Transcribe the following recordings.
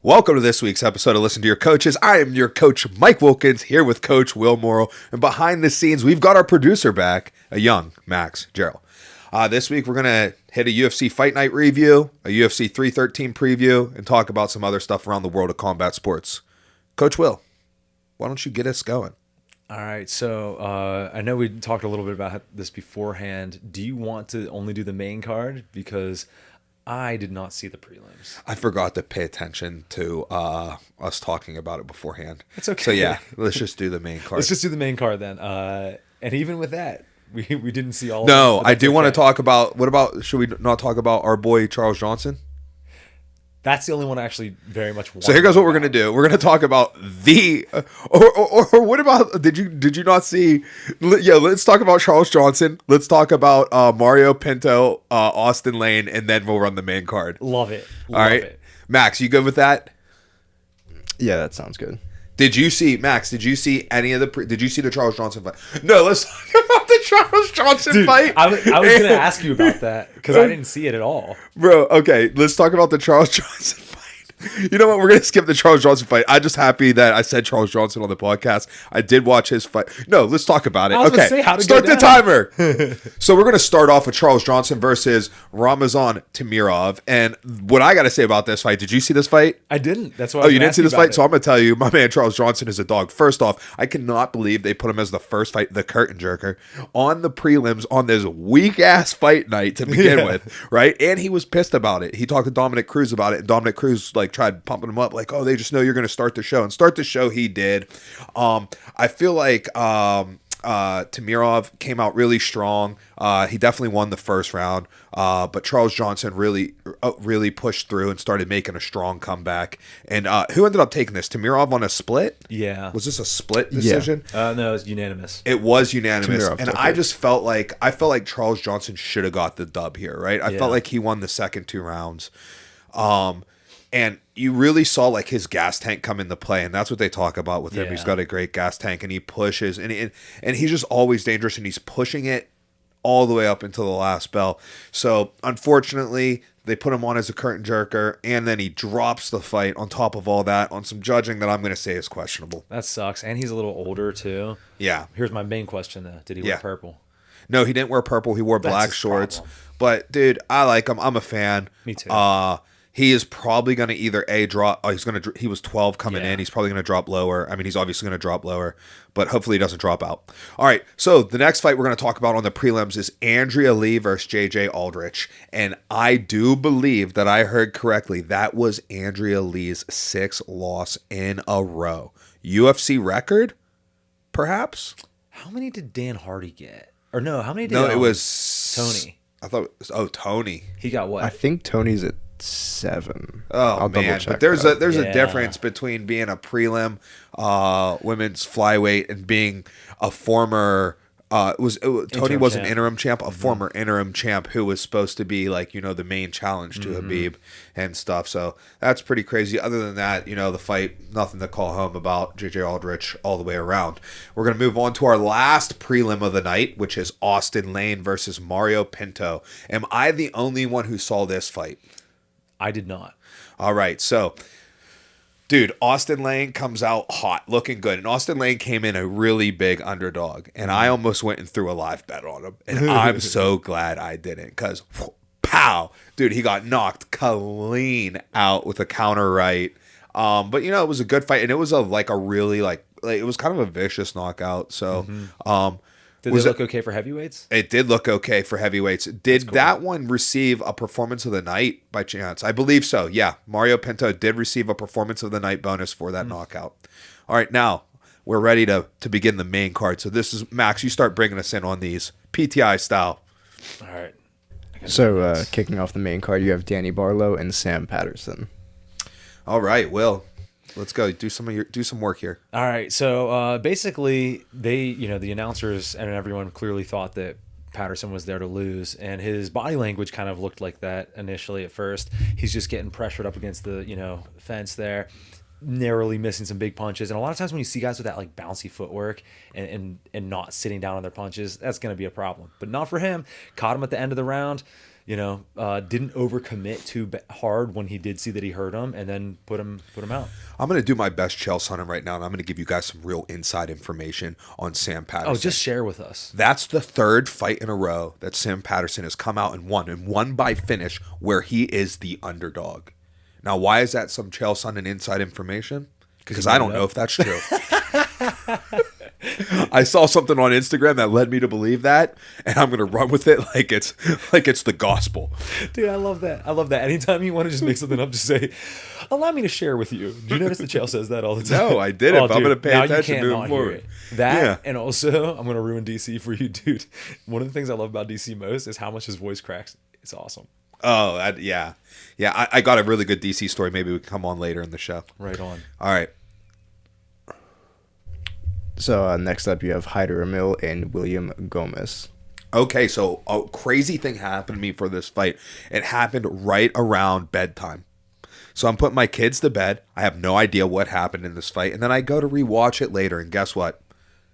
Welcome to this week's episode of Listen to Your Coaches. I am your coach, Mike Wilkins, here with Coach Will Morrow. And behind the scenes, we've got our producer back, a young Max Gerald. This week, we're going to hit a UFC Fight Night review, a UFC 313 preview, and talk about some other stuff around the world of combat sports. Coach Will, why don't you get us going? All right, so I know we talked a little bit about this beforehand. Do you want to only do the main card? Because I did not see the prelims. I forgot to pay attention to us talking about it beforehand. It's okay. So yeah, let's just do the main card. Let's just do the main card then. And even with that, we didn't see all No, of it. I do want to talk about, should we not talk about our boy Charles Johnson? That's the only one I actually very much want. So here goes what we're going to do. We're going to talk about or what about, did you not see, let's talk about Charles Johnson. Let's talk about Mario Pinto, Austin Lane, and then we'll run the main card. Love it. All right. Max, you good with that? Yeah, that sounds good. Did you see any of the did you see the Charles Johnson fight? No, let's talk about the Charles Johnson fight. I was going to ask you about that because I didn't see it at all. Bro, okay, let's talk about the Charles Johnson fight. You know what? We're going to skip the Charles Johnson fight. I'm just happy that I said Charles Johnson on the podcast. I did watch his fight. No, let's talk about it. Okay, start the timer. So we're going to start off with Charles Johnson versus Ramazan Tamirov. And what I got to say about this fight, did you see this fight? I didn't. That's why. Oh, you didn't see this fight? So I'm going to tell you, my man Charles Johnson is a dog. First off, I cannot believe they put him as the first fight, the curtain jerker, on the prelims on this weak-ass fight night to begin with, right? And he was pissed about it. He talked to Dominic Cruz about it, and Dominic Cruz, tried pumping him up, oh, they just know you're going to start the show. And start the show he did. I feel like Tamirov came out really strong. He definitely won the first round. But Charles Johnson really pushed through and started making a strong comeback. And who ended up taking this? Tamirov on a split? Yeah. Was this a split decision? Yeah. No, it was unanimous. It was unanimous. Tamirov and I just felt like Charles Johnson should have got the dub here, right? I felt like he won the second two rounds. And you really saw his gas tank come into play, and that's what they talk about with him. He's got a great gas tank, and he pushes, and he's just always dangerous, and he's pushing it all the way up until the last bell. So unfortunately, they put him on as a curtain jerker, and then he drops the fight on top of all that on some judging that I'm going to say is questionable. That sucks, and he's a little older too. Yeah. Here's my main question though: did he wear purple? No, he didn't wear purple. He wore black shorts. Problem. But dude, I like him. I'm a fan. Me too. He is probably going to either drop. He was 12 coming in. He's probably going to drop lower. I mean, he's obviously going to drop lower, but hopefully he doesn't drop out. All right. So the next fight we're going to talk about on the prelims is Andrea Lee versus JJ Aldrich, and I do believe that I heard correctly. That was Andrea Lee's 6th loss in a row. UFC record, perhaps. How many did Dan Hardy get? Or no? How many did? No, it was Tony. I thought. Tony. He got what? I think Tony's at 7. Oh, man, but there's a difference between being a prelim women's flyweight and being a former Tony was an interim champ, a former interim champ who was supposed to be the main challenge to Habib and stuff. So that's pretty crazy. Other than that, the fight, nothing to call home about. JJ Aldrich all the way around. We're going to move on to our last prelim of the night, which is Austin Lane versus Mario Pinto. Am I the only one who saw this fight? I did not. All right, so, dude, Austin Lane comes out hot, looking good. And Austin Lane came in a really big underdog. And I almost went and threw a live bet on him. And I'm so glad I didn't because, pow, dude, he got knocked clean out with a counter right. But, it was a good fight. And it was a really, it was kind of a vicious knockout. So, Did it look okay for heavyweights? It did look okay for heavyweights. Did that one receive a performance of the night by chance? I believe so. Yeah. Mario Pinto did receive a performance of the night bonus for that knockout. All right. Now we're ready to begin the main card. So this is Max. You start bringing us in on these PTI style. All right. So kicking off the main card, you have Danny Barlow and Sam Patterson. All right. Will. Let's go. Do some work here. All right. So basically, the announcers and everyone clearly thought that Patterson was there to lose, and his body language kind of looked like that initially at first. He's just getting pressured up against the fence there, narrowly missing some big punches. And a lot of times when you see guys with that bouncy footwork and not sitting down on their punches, that's going to be a problem. But not for him. Caught him at the end of the round. didn't overcommit too hard when he did see that he hurt him, and then put him out. I'm going to do my best Chael Sonnen right now, and I'm going to give you guys some real inside information on Sam Patterson. Oh, just share with us. That's the third fight in a row that Sam Patterson has come out and won by finish where he is the underdog. Now, why is that some Chael Sonnen inside information? Because I don't know if that's true. I saw something on Instagram that led me to believe that, and I'm gonna run with it like it's the gospel. Dude, I love that. Anytime you want to just make something up, just say, "Allow me to share with you." Do you notice that Chael says that all the time? No, I didn't. But I'm gonna pay attention moving moving forward. And also, I'm gonna ruin DC for you, dude. One of the things I love about DC most is how much his voice cracks. It's awesome. Oh, yeah. I got a really good DC story. Maybe we can come on later in the show. Right on. All right. So next up, you have Hyder Emil and William Gomez. Okay, so a crazy thing happened to me for this fight. It happened right around bedtime. So I'm putting my kids to bed. I have no idea what happened in this fight. And then I go to rewatch it later. And guess what?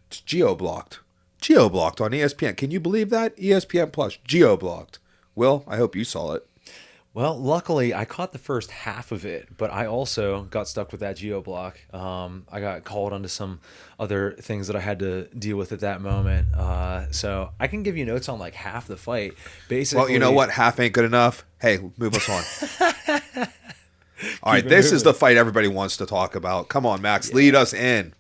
It's geo-blocked. Geo-blocked on ESPN. Can you believe that? ESPN Plus. Geo-blocked. Will, I hope you saw it. Well, luckily, I caught the first half of it, but I also got stuck with that geo block. I got called onto some other things that I had to deal with at that moment. So I can give you notes on like half the fight. Basically, well, you know what? Half ain't good enough. Hey, move us on. All right, this is the fight everybody wants to talk about. Come on, Max, lead us in.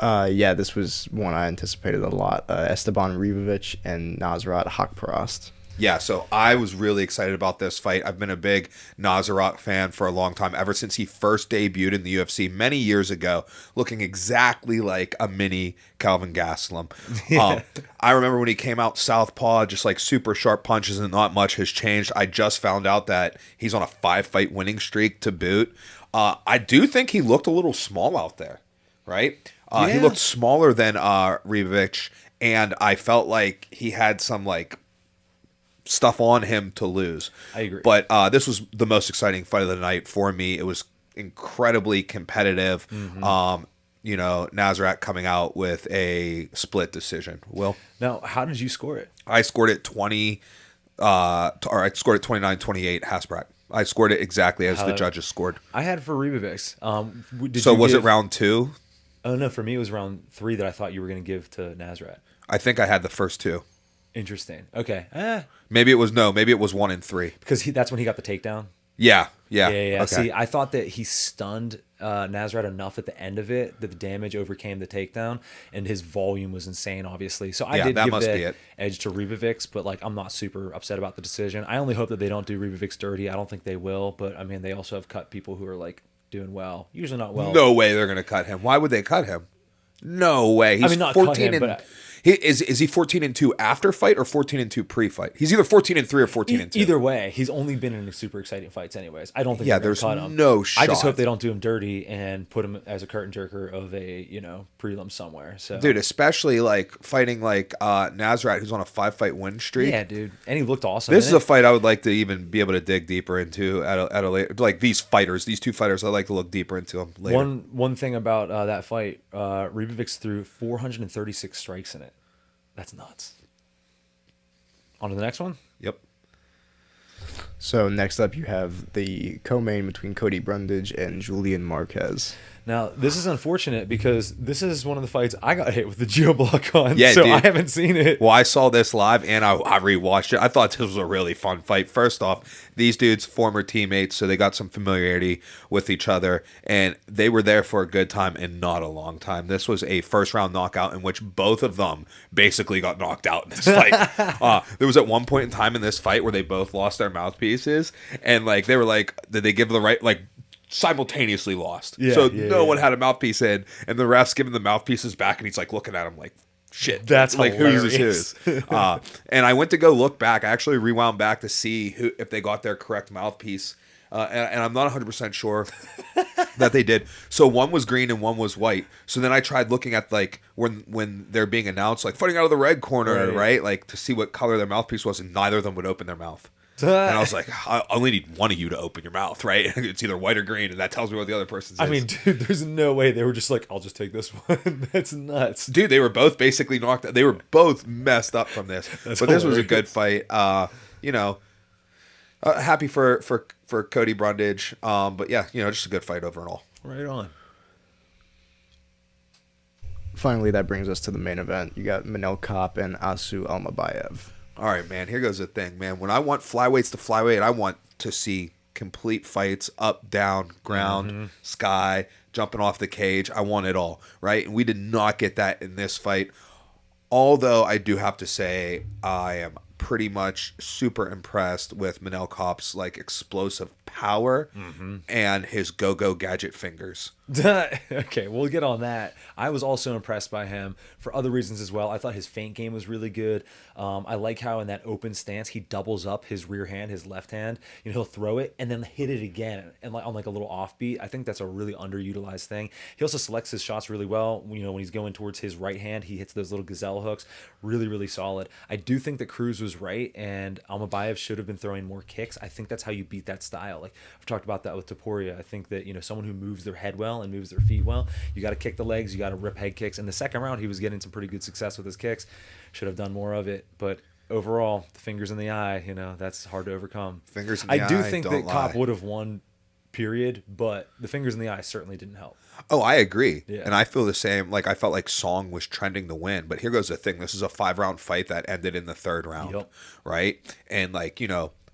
Yeah, this was one I anticipated a lot. Esteban Ribovic and Nasrat Haqparast. Yeah, so I was really excited about this fight. I've been a big Nasrat fan for a long time, ever since he first debuted in the UFC many years ago, looking exactly like a mini Calvin Gastelum. I remember when he came out southpaw, just like super sharp punches, and not much has changed. I just found out that he's on a 5-fight winning streak to boot. I do think he looked a little small out there, right? He looked smaller than Ribovic, and I felt like he had some like stuff on him to lose. I agree. But this was the most exciting fight of the night for me. It was incredibly competitive. Mm-hmm. Nasrat coming out with a split decision. Will? Now, how did you score it? I scored it 29-28 Hasbrak. I scored it exactly as the judges scored. I had for Ribovic. So was it round 2? Oh, no, for me it was round 3 that I thought you were going to give to Nasrat. I think I had the first 2. Interesting. Okay. Maybe it was 1 and 3. Because that's when he got the takedown? Yeah. Okay. See, I thought that he stunned Nasrat enough at the end of it that the damage overcame the takedown, and his volume was insane, obviously. So I did give the edge to Ribovic, but like I'm not super upset about the decision. I only hope that they don't do Ribovic dirty. I don't think they will, but I mean, they also have cut people who are like doing well. Usually not well. No way they're going to cut him. Why would they cut him? No way. He's not 14 cut him, and... but... Is he 14-2 after fight or 14-2 pre-fight? He's either 14-3 or 14-2. Either way, he's only been in super exciting fights anyways. I don't think there's cut him. No shot. I just hope they don't do him dirty and put him as a curtain jerker of a prelim somewhere. So dude, especially like fighting like Nasrat, who's on a 5-fight win streak. Yeah, dude, and he looked awesome. This is a fight I would like to even be able to dig deeper into at a later. Like these two fighters, I'd like to look deeper into them later. One thing about that fight, Ribovic threw 436 strikes in it. That's nuts. On to the next one? Yep. So next up, you have the co-main between Cody Brundage and Julian Marquez. Now, this is unfortunate because this is one of the fights I got hit with the geo block on, yeah, so dude. I haven't seen it. Well, I saw this live and I rewatched it. I thought this was a really fun fight. First off, these dudes former teammates, so they got some familiarity with each other, and they were there for a good time and not a long time. This was a first-round knockout in which both of them basically got knocked out in this fight. There was at one point in time in this fight where they both lost their mouthpieces, and like they were like, did they give the right like? Simultaneously lost. No one had a mouthpiece in, and the ref's giving the mouthpieces back, and he's like looking at him like, shit. That's like hilarious. whose. And I went to go look back. I actually rewound back to see if they got their correct mouthpiece. And I'm not 100% sure that they did. So one was green and one was white. So then I tried looking at like when they're being announced, like fighting out of the red corner, right? Like to see what color their mouthpiece was, and neither of them would open their mouth. And I was like, I only need one of you to open your mouth, right? It's either white or green, and that tells me what the other person's is. I mean, dude, there's no way they were just like, I'll just take this one. That's nuts. Dude, they were both basically knocked out. They were both messed up from this. But this was a good fight. Happy for Cody Brundage. But yeah, just a good fight overall. Right on. Finally, that brings us to the main event. You got Manel Kape and Asu Almabayev. All right, man. Here goes the thing, man. When I want flyweights to flyweight, I want to see complete fights, up, down, ground, sky, jumping off the cage. I want it all, right? And we did not get that in this fight. Although I do have to say I am pretty much super impressed with Manel Kape's explosive power and his go-go gadget fingers. Okay, we'll get on that. I was also impressed by him for other reasons as well. I thought his feint game was really good. I like how in that open stance he doubles up his rear hand, his left hand. He'll throw it and then hit it again, and on a little offbeat. I think that's a really underutilized thing. He also selects his shots really well. When he's going towards his right hand, he hits those little gazelle hooks. Really, really solid. I do think that Cruz was right, and Almabayev should have been throwing more kicks. I think that's how you beat that style. I've talked about that with Topuria. I think that someone who moves their head well and moves their feet well, you got to kick the legs, you got to rip head kicks. In the second round, he was getting some pretty good success with his kicks. Should have done more of it, but overall, the fingers in the eye, that's hard to overcome. Fingers in the eye. I do think that Kape would have won, period, but the fingers in the eye certainly didn't help. Oh, I agree. Yeah. And I feel the same. I felt like Song was trending to win, but here goes the thing. This is a 5-round fight that ended in the 3rd round, right? And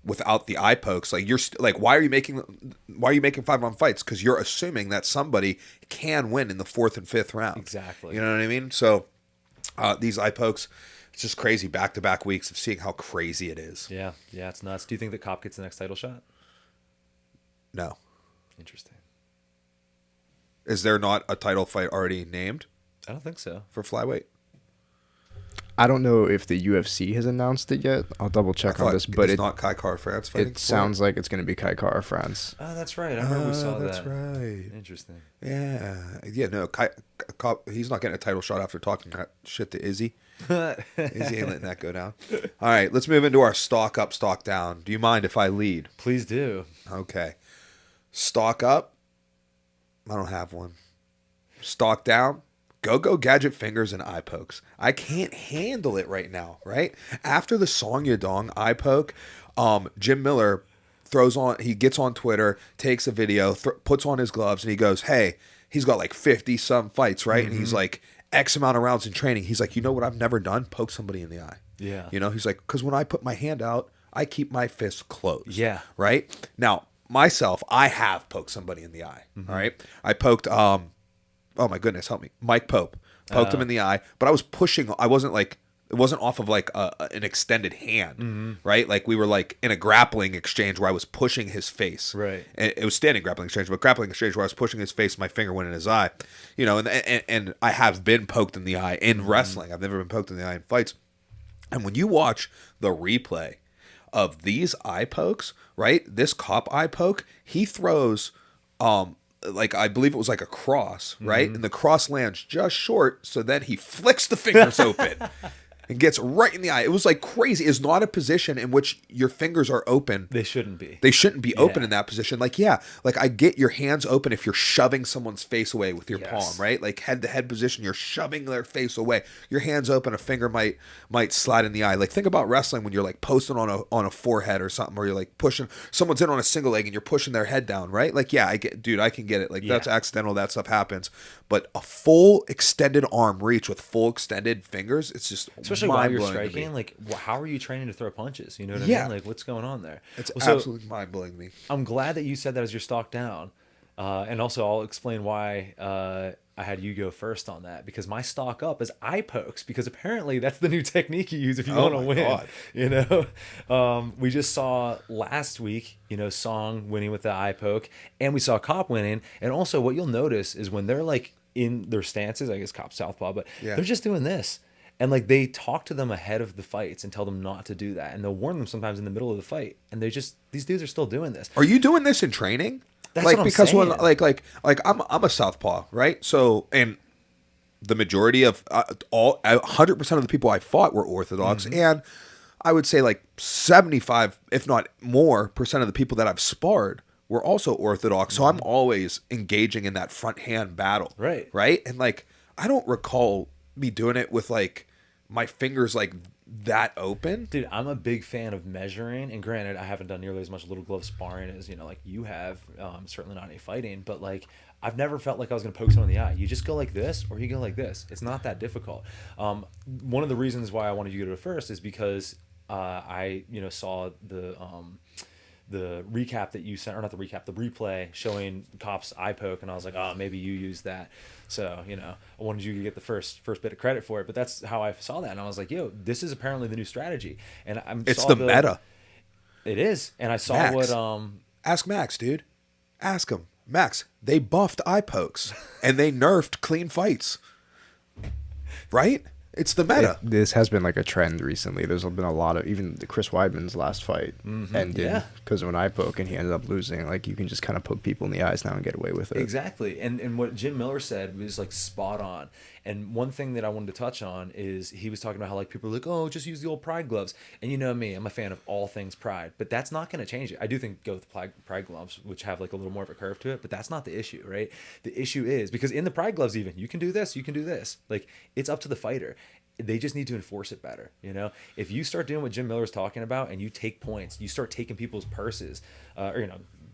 without the eye pokes, why are you making 5-round fights? Because you're assuming that somebody can win in the 4th and 5th round. Exactly. You know what I mean? So these eye pokes, it's just crazy. Back-to-back weeks of seeing how crazy it is. Yeah, it's nuts. Do you think that Kape gets the next title shot? No. Interesting. Is there not a title fight already named? I don't think so. For flyweight? I don't know if the UFC has announced it yet. I'll double check on this, but it's not Kai Kara France fighting. It sounds like it's going to be Kai Kara France. Oh, that's right. I remember we saw that. That's right. Interesting. Yeah. No, he's not getting a title shot after talking that shit to Izzy. Izzy ain't letting that go down. All right, let's move into our stock up, stock down. Do you mind if I lead? Please do. Okay. Stock up. I don't have one. Stock down. Go gadget fingers and eye pokes. I can't handle it right now, right? After the Song Yadong eye poke, Jim Miller he gets on Twitter, takes a video, puts on his gloves, and he goes, hey, he's got 50-some fights, right? And he's like, X amount of rounds in training. He's like, you know what I've never done? Poke somebody in the eye. Yeah. He's like, because when I put my hand out, I keep my fist closed. Yeah. Right? Now, myself, I have poked somebody in the eye. All right? I poked oh my goodness, help me. Mike Pope. Poked him in the eye, but I was pushing. I wasn't it wasn't off of an extended hand, right? We were in a grappling exchange where I was pushing his face. Right. And it was standing grappling exchange, but grappling exchange where I was pushing his face, my finger went in his eye. And I have been poked in the eye in wrestling. I've never been poked in the eye in fights. And when you watch the replay of these eye pokes, right? This Kape eye poke, he throws I believe it was a cross, right? And the cross lands just short, so then he flicks the fingers open and gets right in the eye. It was crazy. It's not a position in which your fingers are open. They shouldn't be. They shouldn't be open in that position. I get your hands open if you're shoving someone's face away with your palm, right? Head to head position, you're shoving their face away. Your hands open, a finger might slide in the eye. Think about wrestling when you're posting on a forehead or something, or you're pushing someone's in on a single leg and you're pushing their head down, right? I can get it. That's accidental. That stuff happens. But a full extended arm reach with full extended fingers, it's just especially while you're striking. How are you training to throw punches? You know what I mean? What's going on there? It's absolutely mind-blowing to me. I'm glad that you said that as your stock down. And also I'll explain why I had you go first on that, because my stock up is eye pokes, because apparently that's the new technique you use if you want to win. God. We just saw last week, Song winning with the eye poke, and we saw Kape winning. And also what you'll notice is when they're in their stances, I guess Kape southpaw, but they're just doing this. And they talk to them ahead of the fights and tell them not to do that. And they'll warn them sometimes in the middle of the fight. And these dudes are still doing this. Are you doing this in training? That's what I'm saying. When I'm a southpaw, right? So, and the majority of 100% of the people I fought were orthodox, and I would say 75, if not more, percent of the people that I've sparred were also orthodox. So I'm always engaging in that front hand battle, right? And I don't recall me doing it with my fingers that open. Dude, I'm a big fan of measuring, and granted, I haven't done nearly as much little glove sparring as, like you have. Certainly not any fighting, but like I've never felt like I was gonna poke someone in the eye. You just go like this, or you go like this. It's not that difficult. One of the reasons why I wanted you to go to first is because I saw the recap that you sent, or not the recap, the replay showing Kape's eye poke, and I was like, oh, maybe you used that. So, I wanted you to get the first bit of credit for it, but that's how I saw that, and I was like, yo, this is apparently the new strategy, and it's the meta. It is, and I saw Max. what Ask Max, dude. Ask him, Max. They buffed eye pokes and they nerfed clean fights, right? It's the meta. This has been like a trend recently. There's been a lot of, even Chris Weidman's last fight ended because of an eye poke, and he ended up losing. Like, you can just kind of poke people in the eyes now and get away with it. Exactly. And what Jim Miller said was like spot on. And one thing that I wanted to touch on is he was talking about how like people are like, oh, just use the old Pride gloves. And you know me, I'm a fan of all things Pride, but that's not going to change it. I do think go with Pride gloves, which have like a little more of a curve to it, but that's not the issue, right? The issue is because in the Pride gloves, even you can do this, you can do this. Like, it's up to the fighter. They just need to enforce it better. If you start doing what Jim Miller's talking about and you take points, you start taking people's purses, or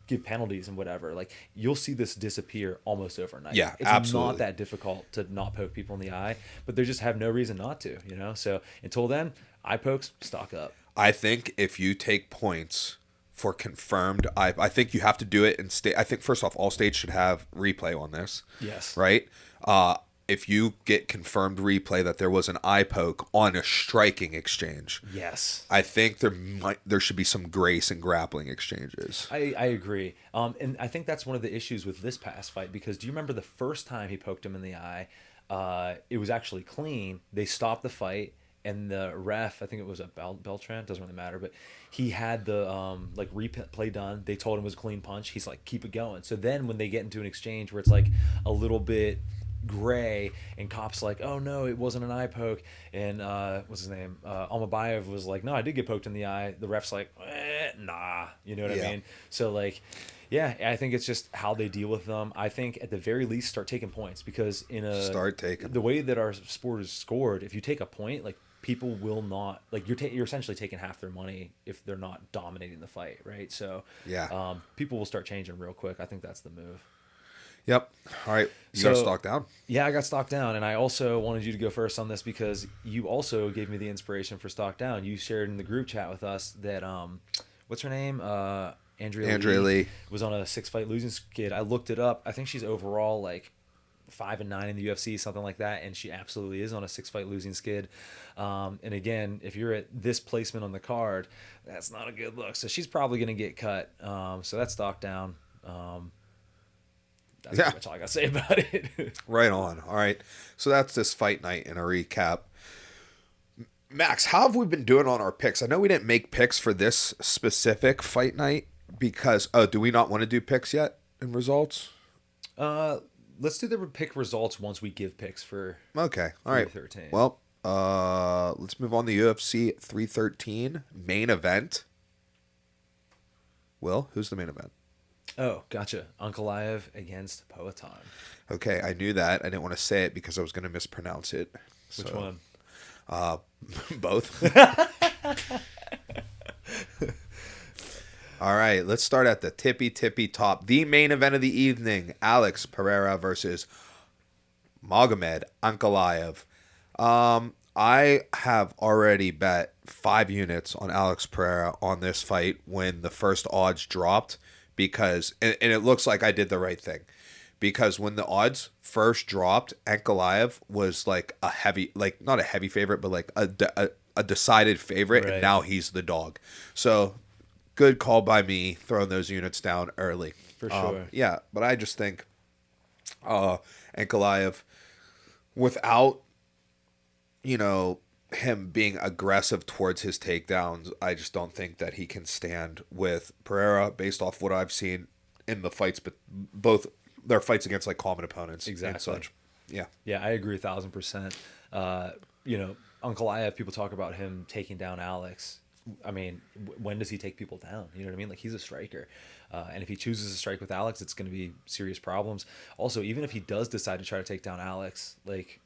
give penalties and whatever, like, you'll see this disappear almost overnight. Yeah, it's absolutely. not that difficult to not poke people in the eye, but they just have no reason not to. So until then, eye pokes, stock up. I think if you take points for confirmed, I think you have to do it in state. I think first off, all states should have replay on this. Yes. Right. If you get confirmed replay that there was an eye poke on a striking exchange, yes, I think there should be some grace in grappling exchanges. I agree. And I think that's one of the issues with this past fight, because do you remember the first time he poked him in the eye? It was actually clean. They stopped the fight, and the ref, I think it was a Beltran, doesn't really matter, but he had the like replay done. They told him it was a clean punch. He's like, keep it going. So then when they get into an exchange where it's like a little bit gray, and Kape's like, oh no, it wasn't an eye poke, and what's his name, Almabayev was like, no, I did get poked in the eye. The ref's like, nah, you know what I mean? So like, yeah, I think it's just how they deal with them. I think at the very least start taking points, because the way that our sport is scored, if you take a point, like, people will not, like, you're essentially taking half their money if they're not dominating the fight, right? So people will start changing real quick. I think that's the move. Yep. All right. You got stock down? Yeah, I got stock down. And I also wanted you to go first on this because you also gave me the inspiration for stock down. You shared in the group chat with us that, what's her name? Andrea Lee was on a 6-fight losing skid. I looked it up. I think she's overall like 5-9 in the UFC, something like that. And she absolutely is on a 6-fight losing skid. And again, if you're at this placement on the card, that's not a good look. So she's probably going to get cut. So that's stock down. That's pretty much all I got to say about it. Right on. All right. So that's this fight night in a recap. Max, how have we been doing on our picks? I know we didn't make picks for this specific fight night because, do we not want to do picks yet in results? Let's do the pick results once we give picks for Okay. All right. 313. Well, let's move on to UFC 313 main event. Will, who's the main event? Oh, gotcha. Ankalaev against Poatan. Okay, I knew that. I didn't want to say it because I was going to mispronounce it. Which one? Both. All right, let's start at the tippy top. The main event of the evening, Alex Pereira versus Magomed Ankalaev. I have already bet 5 units on Alex Pereira on this fight when the first odds dropped. Because, and it looks like I did the right thing, because when the odds first dropped, Ankalaev was like a heavy, like not a heavy favorite, but like a decided favorite, right. And now he's the dog. So good call by me throwing those units down early. For sure. Yeah, but I just think Ankalaev, without, him being aggressive towards his takedowns, I just don't think that he can stand with Pereira based off what I've seen in the fights, but both their fights against like common opponents. Exactly. And such. Yeah. Yeah, I agree 1,000%. Ankalaev, people talk about him taking down Alex. I mean, when does he take people down? You know what I mean? Like, he's a striker. And if he chooses to strike with Alex, it's going to be serious problems. Also, even if he does decide to try to take down Alex, like,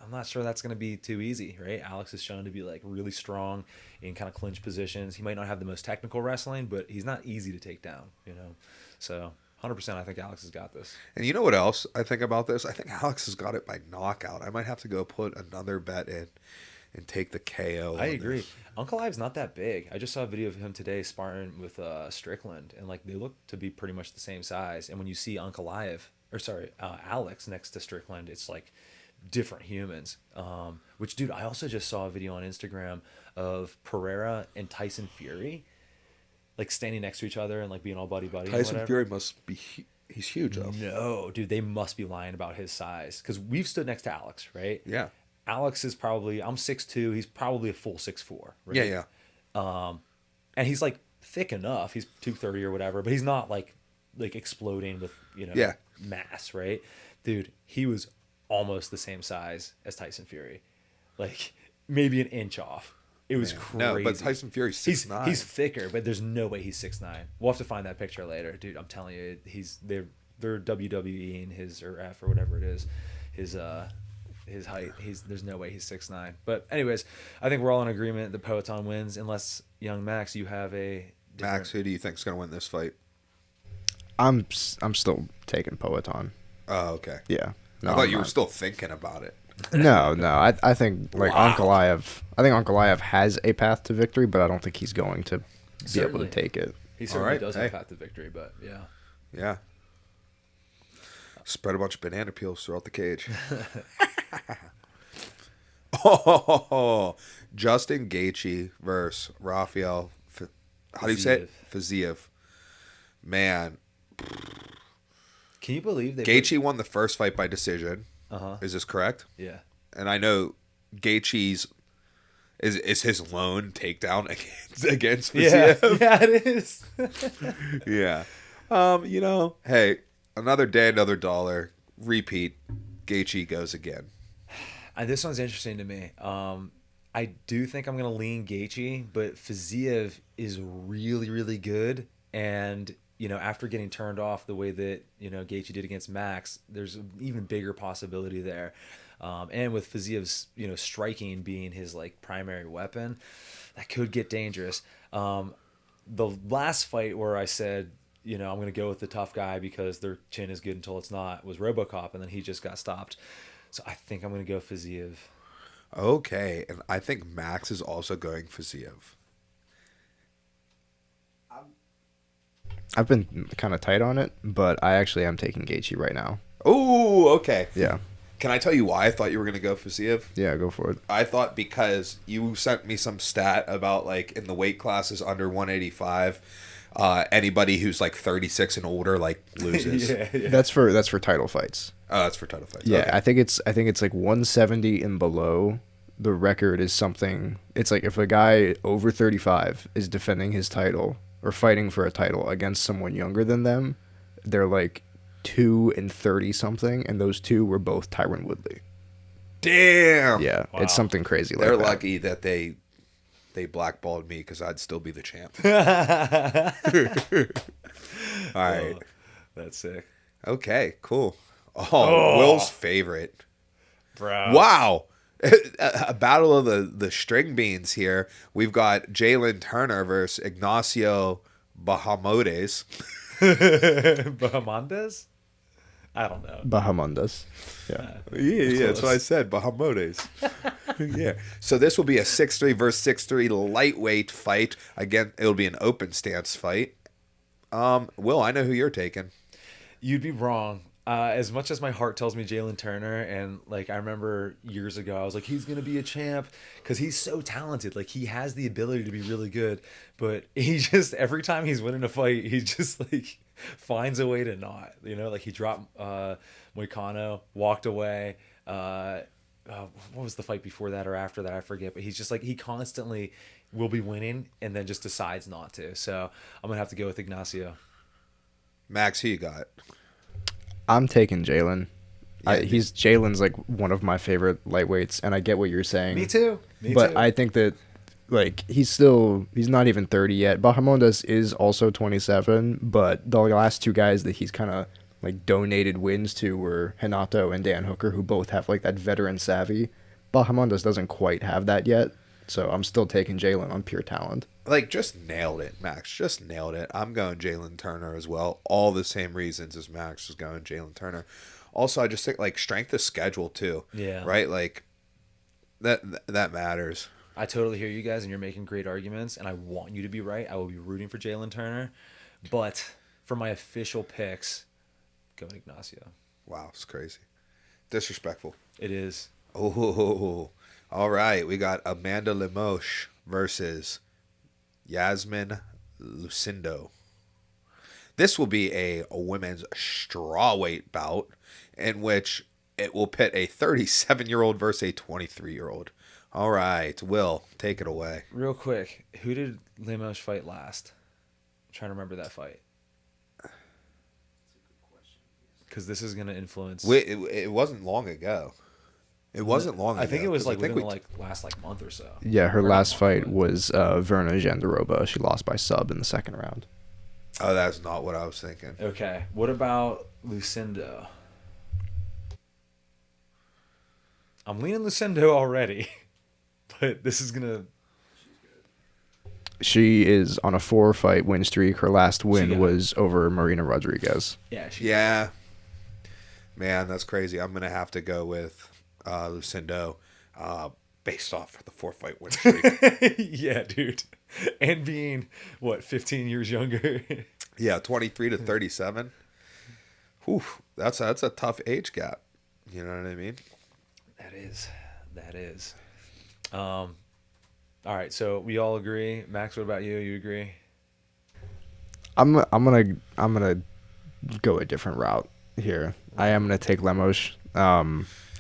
I'm not sure that's going to be too easy, right? Alex is shown to be like really strong in kind of clinch positions. He might not have the most technical wrestling, but he's not easy to take down, you know? So 100%, I think Alex has got this. And you know what else I think about this? I think Alex has got it by knockout. I might have to go put another bet in and take the KO. I agree. Ankalaev's not that big. I just saw a video of him today sparring with Strickland, and like they look to be pretty much the same size. And when you see Alex next to Strickland, it's like different humans. Which, dude, I also just saw a video on Instagram of Pereira and Tyson Fury, like standing next to each other and like being all buddy buddy. Tyson Fury must be he's huge though. No, dude, they must be lying about his size because we've stood next to Alex, right? Yeah. Alex is probably, I'm 6'2", he's probably a full 6'4", right? Yeah. And he's like thick enough. He's 230 or whatever, but he's not like exploding with, mass, right? Dude, he was almost the same size as Tyson Fury. Like maybe an inch off. It was crazy. No, but Tyson Fury's 6'9". He's thicker, but there's no way he's 6'9". We'll have to find that picture later. Dude, I'm telling you, they're WWEing his or F or whatever it is. His height, there's no way he's 6'9". But anyways, I think we're all in agreement that Poatan wins, unless young Max, you have a different... Max, who do you think's gonna win this fight? I'm still taking Poatan. Oh, okay. Yeah. No, I thought you were still thinking about it. No. I think like Ankalaev. I think Ankalaev has a path to victory, but I don't think he's going to be able to take it. He certainly does have a path to victory, but yeah. Yeah. Spread a bunch of banana peels throughout the cage. Justin Gaethje versus Rafael. How do you say it? Fiziev. Man. Can you believe Gaethje won the first fight by decision? Uh-huh. Is this correct? Yeah. And I know Gaethje's is his lone takedown against Fiziev. Yeah, it is. Yeah. Hey, another day, another dollar. Repeat. Gaethje goes again. This one's interesting to me. I do think I'm going to lean Gaethje, but Fiziev is really, really good. And, after getting turned off the way that, Gaethje did against Max, there's an even bigger possibility there. And with Fiziev's, striking being his, primary weapon, that could get dangerous. The last fight where I said, I'm going to go with the tough guy because their chin is good until it's not, was RoboCop, and then he just got stopped. So I think I'm going to go Fiziev. Okay, and I think Max is also going Fiziev. I've been kind of tight on it, but I actually am taking Gaethje right now. Oh, okay. Yeah. Can I tell you why I thought you were going to go Fiziev? Yeah, go for it. I thought because you sent me some stat about, in the weight classes under 185, anybody who's 36 and older loses. Yeah. That's for title fights. Oh, that's for title fights. Yeah, okay. I think it's 170 and below. The record is something. It's like if a guy over 35 is defending his title or fighting for a title against someone younger than them, they're 2 and 30 something, and those two were both Tyron Woodley. Damn. Yeah, wow. It's something crazy like They're that. lucky that they blackballed me because I'd still be the champ. All right. Oh, that's sick. Okay, cool. Oh, Will's favorite. Bro. Wow. A battle of the string beans here. We've got Jalen Turner versus Ignacio Bahamondes. Bahamondes? I don't know. Bahamondes. Yeah. Yeah, that's what I said. Bahamondes. Yeah. So this will be a 6'3" versus 6'3" lightweight fight. Again, it'll be an open stance fight. Will, I know who you're taking. You'd be wrong. As much as my heart tells me Jalen Turner, and I remember years ago, I was like, he's going to be a champ because he's so talented. He has the ability to be really good, but he just, every time he's winning a fight, he just finds a way to not, he dropped Moicano, walked away. What was the fight before that or after that? I forget, but he's just he constantly will be winning and then just decides not to. So I'm going to have to go with Ignacio. Max, who you got? I'm taking Jalen. Yeah, Jalen's one of my favorite lightweights, and I get what you're saying. Me too. But I think that he's not even 30 yet. Bahamondes is also 27, but the last two guys that he's kind of like donated wins to were Hanato and Dan Hooker, who both have like that veteran savvy. Bahamondes doesn't quite have that yet, so I'm still taking Jalen on pure talent. Like, just nailed it, Max. Just nailed it. I'm going Jalen Turner as well. All the same reasons as Max is going Jalen Turner. Also, I just think, like, strength of schedule, too. Yeah. Right? Like, that matters. I totally hear you guys, and you're making great arguments, and I want you to be right. I will be rooting for Jalen Turner. But for my official picks, go Ignacio. Wow, it's crazy. Disrespectful. It is. Oh, all right. We got Amanda Lemos versus Yasmin Lucindo. This will be a women's strawweight bout in which it will pit a 37-year-old versus a 23-year-old. All right, Will, take it away. Real quick, who did Lemos fight last? I'm trying to remember that fight. Because this is going to influence. It wasn't long ago. It wasn't long ago. I think it was like within the last month or so. Yeah, her last fight was Verna Jandiroba. She lost by sub in the second round. Oh, that's not what I was thinking. Okay. What about Lucindo? I'm leaning Lucindo already, but this is going to... She is on a 4-fight win streak. Her last win was over Marina Rodriguez. Yeah. Yeah. Man, that's crazy. I'm going to have to go with Lucindo based off the 4-fight win streak. Yeah, dude. And being, 15 years younger? Yeah, 23 to 37. Whew, that's a tough age gap. You know what I mean? That is. All right, so we all agree. Max, what about you? You agree? I'm gonna go a different route here. I am gonna take Lemos.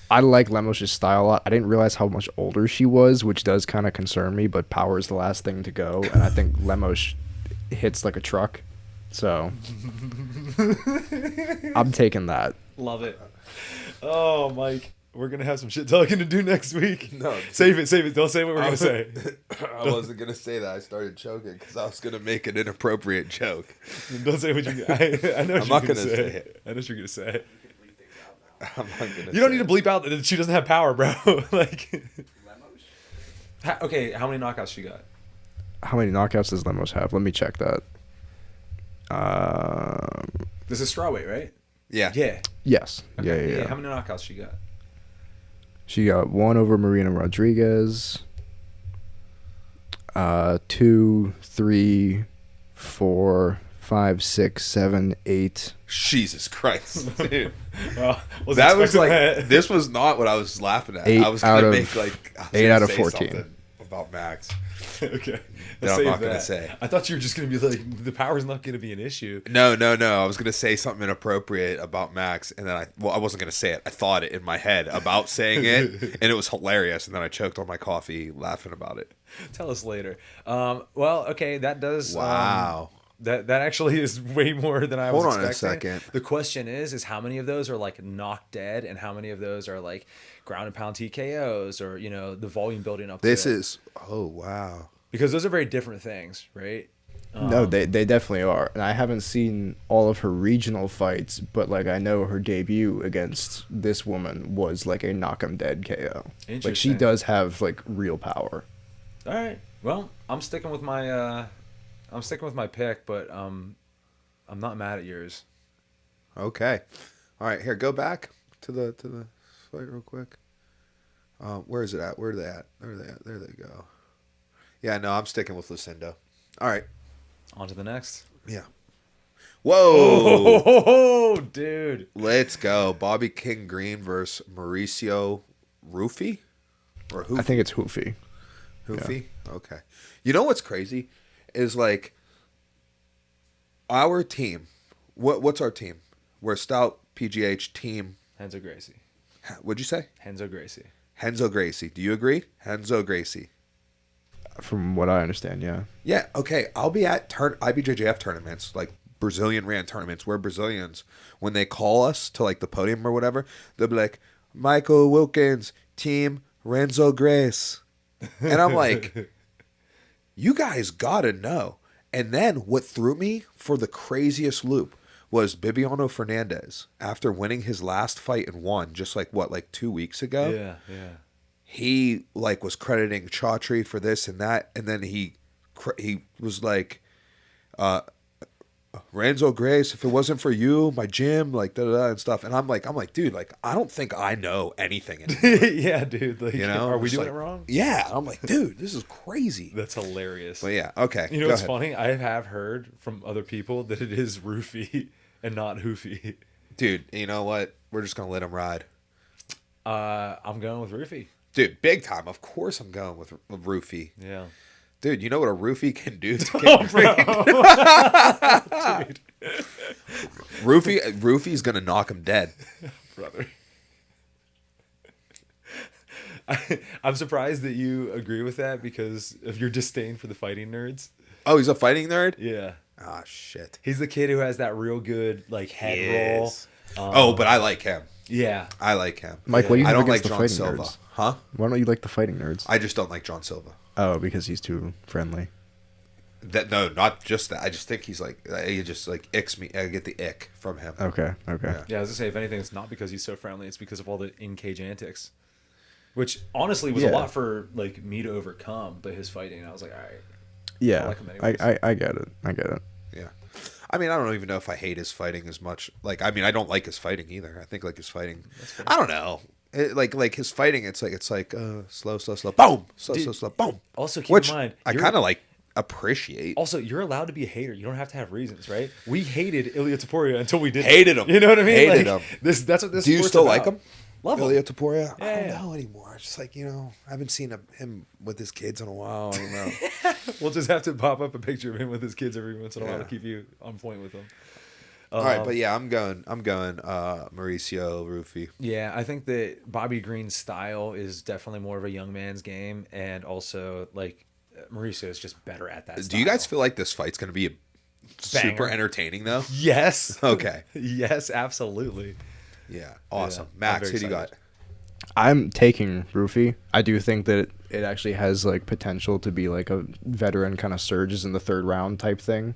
I like Lemos' style a lot. I didn't realize how much older she was, which does kind of concern me, but power is the last thing to go, and I think Lemos hits like a truck. So I'm taking that. Love it. Oh, Mike, we're going to have some shit talking to do next week. No. Save it. Don't say what we're going to say. I wasn't going to say that. I started choking because I was going to make an inappropriate joke. Don't say what you... I know I'm not going to say it. I know what you're going to say. I'm not gonna you don't need to bleep out that she doesn't have power, bro. Like, okay, how many knockouts she got? How many knockouts does Lemos have? Let me check that. This is strawweight, right? Yeah. Yeah. Yes. Okay. Yeah. How many knockouts she got? She got 1 over Marina Rodriguez. 2, 3, 4, 5, 6, 7, 8. Jesus Christ, dude. That this was not what I was laughing at. 8 I was gonna out make of 8 out of 14 about Max. Okay. That I'm not gonna say. I thought you were just gonna be like, the power's not gonna be an issue. No. I was gonna say something inappropriate about Max, and then I wasn't gonna say it. I thought it in my head about saying it, and it was hilarious. And then I choked on my coffee laughing about it. Tell us later. Well, okay, that does. Wow. That actually is way more than I was expecting. Hold on a second. The question is how many of those are like knocked dead, and how many of those are like ground and pound TKOs, or the volume building up. This to it. is wow. Because those are very different things, right? No, they definitely are. And I haven't seen all of her regional fights, but like I know her debut against this woman was like a knock 'em dead KO. Like she does have like real power. All right. Well, I'm sticking with my pick, but I'm not mad at yours. Okay. All right, here, go back to the fight real quick. Where is it at? Where are they at? There they go. Yeah, no, I'm sticking with Lucindo. All right. On to the next. Yeah. Whoa. Oh, dude. Let's go. Bobby King Green versus Mauricio Rufy? Or Hoofy? I think it's Hoofy. Hoofy? Yeah. Okay. You know what's crazy? Is like our team. What's our team? We're a stout PGH team. Renzo Gracie. What'd you say? Renzo Gracie. Renzo Gracie. Do you agree? Renzo Gracie. From what I understand, yeah. Yeah, okay. I'll be at IBJJF tournaments, like Brazilian ran tournaments, where Brazilians, when they call us to like the podium or whatever, they'll be like, Michael Wilkins, team Renzo Grace. And I'm like, you guys gotta know. And then what threw me for the craziest loop was Bibiano Fernandez. After winning his last fight and won, just like 2 weeks ago. Yeah. He like was crediting Chaudhry for this and that, and then he was like, Renzo Grace, if it wasn't for you, my gym, like and stuff. And I'm like, dude, like I don't think I know anything anymore. Yeah, dude. Like, are we doing it wrong? Yeah. I'm like, dude, this is crazy. That's hilarious. But yeah, okay. You know what's funny? I have heard from other people that it is roofie and not hoofy. Dude, you know what? We're just gonna let him ride. I'm going with roofie. Dude, big time. Of course I'm going with roofie. Yeah. Dude, you know what a roofie can do to Dude. Roofie's gonna knock him dead. Brother. I'm surprised that you agree with that because of your disdain for the fighting nerds. Oh, he's a fighting nerd? Yeah. Ah, shit. He's the kid who has that real good like head roll. But I like him. Yeah. I like him. Mike, what do you I think don't like against the John fighting Silva. nerds? Huh? Why don't you like the fighting nerds? I just don't like John Silva. Oh, because he's too friendly. No, not just that. I just think he's like, he just like icks me. I get the ick from him. Okay. Yeah, I was gonna say, if anything, it's not because he's so friendly. It's because of all the in-cage antics, which honestly was a lot for like me to overcome. But his fighting, I was like, all right. Yeah, I like him anyways. I get it. I get it. Yeah. I mean, I don't even know if I hate his fighting as much. Like, I mean, I don't like his fighting either. I think like his fighting, I don't know. Like his fighting, it's like slow, boom, slow, boom. Also, keep Which in mind, I kind of like appreciate. Also, you're allowed to be a hater. You don't have to have reasons, right? We hated Ilia Topuria until we didn't. Hated him. You know what I mean? Hated like, him. That's what this. Do you still like him? Love him. Ilia Topuria? Yeah, I don't know anymore. It's just like, I haven't seen him with his kids in a while. I don't know. We'll just have to pop up a picture of him with his kids every once in a while to keep you on point with him. All right, but yeah, I'm going Mauricio Rufy. Yeah, I think that Bobby Green's style is definitely more of a young man's game, and also like Mauricio is just better at that style. Do you guys feel like this fight's going to be super entertaining though? Yes. Okay. Yes, absolutely. Yeah, awesome. Yeah, Max, who do you got? I'm taking Rufy. I do think that it actually has like potential to be like a veteran kind of surges in the third round type thing.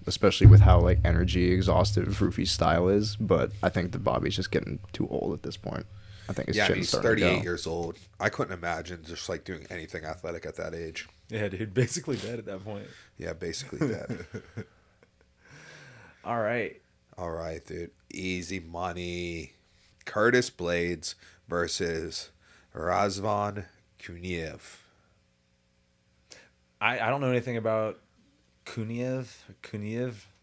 Especially with how like energy exhaustive Rufy's style is, but I think that Bobby's just getting too old at this point. I think his chin's he's starting 38 to go. years old. I couldn't imagine just like doing anything athletic at that age. Yeah, dude, basically dead at that point. Yeah, basically dead. All right, dude. Easy money. Curtis Blades versus Razvan Kuniev. I don't know anything about Kuniev.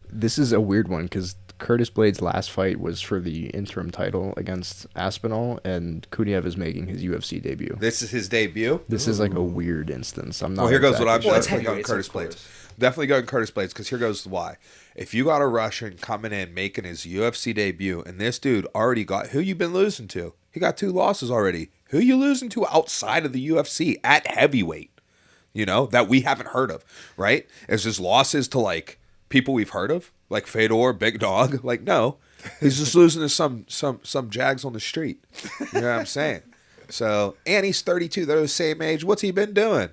This is a weird one because Curtis Blades' last fight was for the interim title against Aspinall, and Kuniev is making his UFC debut. This is his debut? This is like a weird instance. I'm not. Well, here goes what I'm Well, definitely going Curtis Blades. Definitely going Curtis Blades because here goes why. If you got a Russian coming in making his UFC debut, and this dude already got who you been losing to? He got 2 losses already. Who you losing to outside of the UFC at heavyweight? That we haven't heard of, right? It's just losses to like people we've heard of, like Fedor, Big Dog. Like, no, he's just losing to some jags on the street. You know what I'm saying? So, and he's 32. They're the same age. What's he been doing?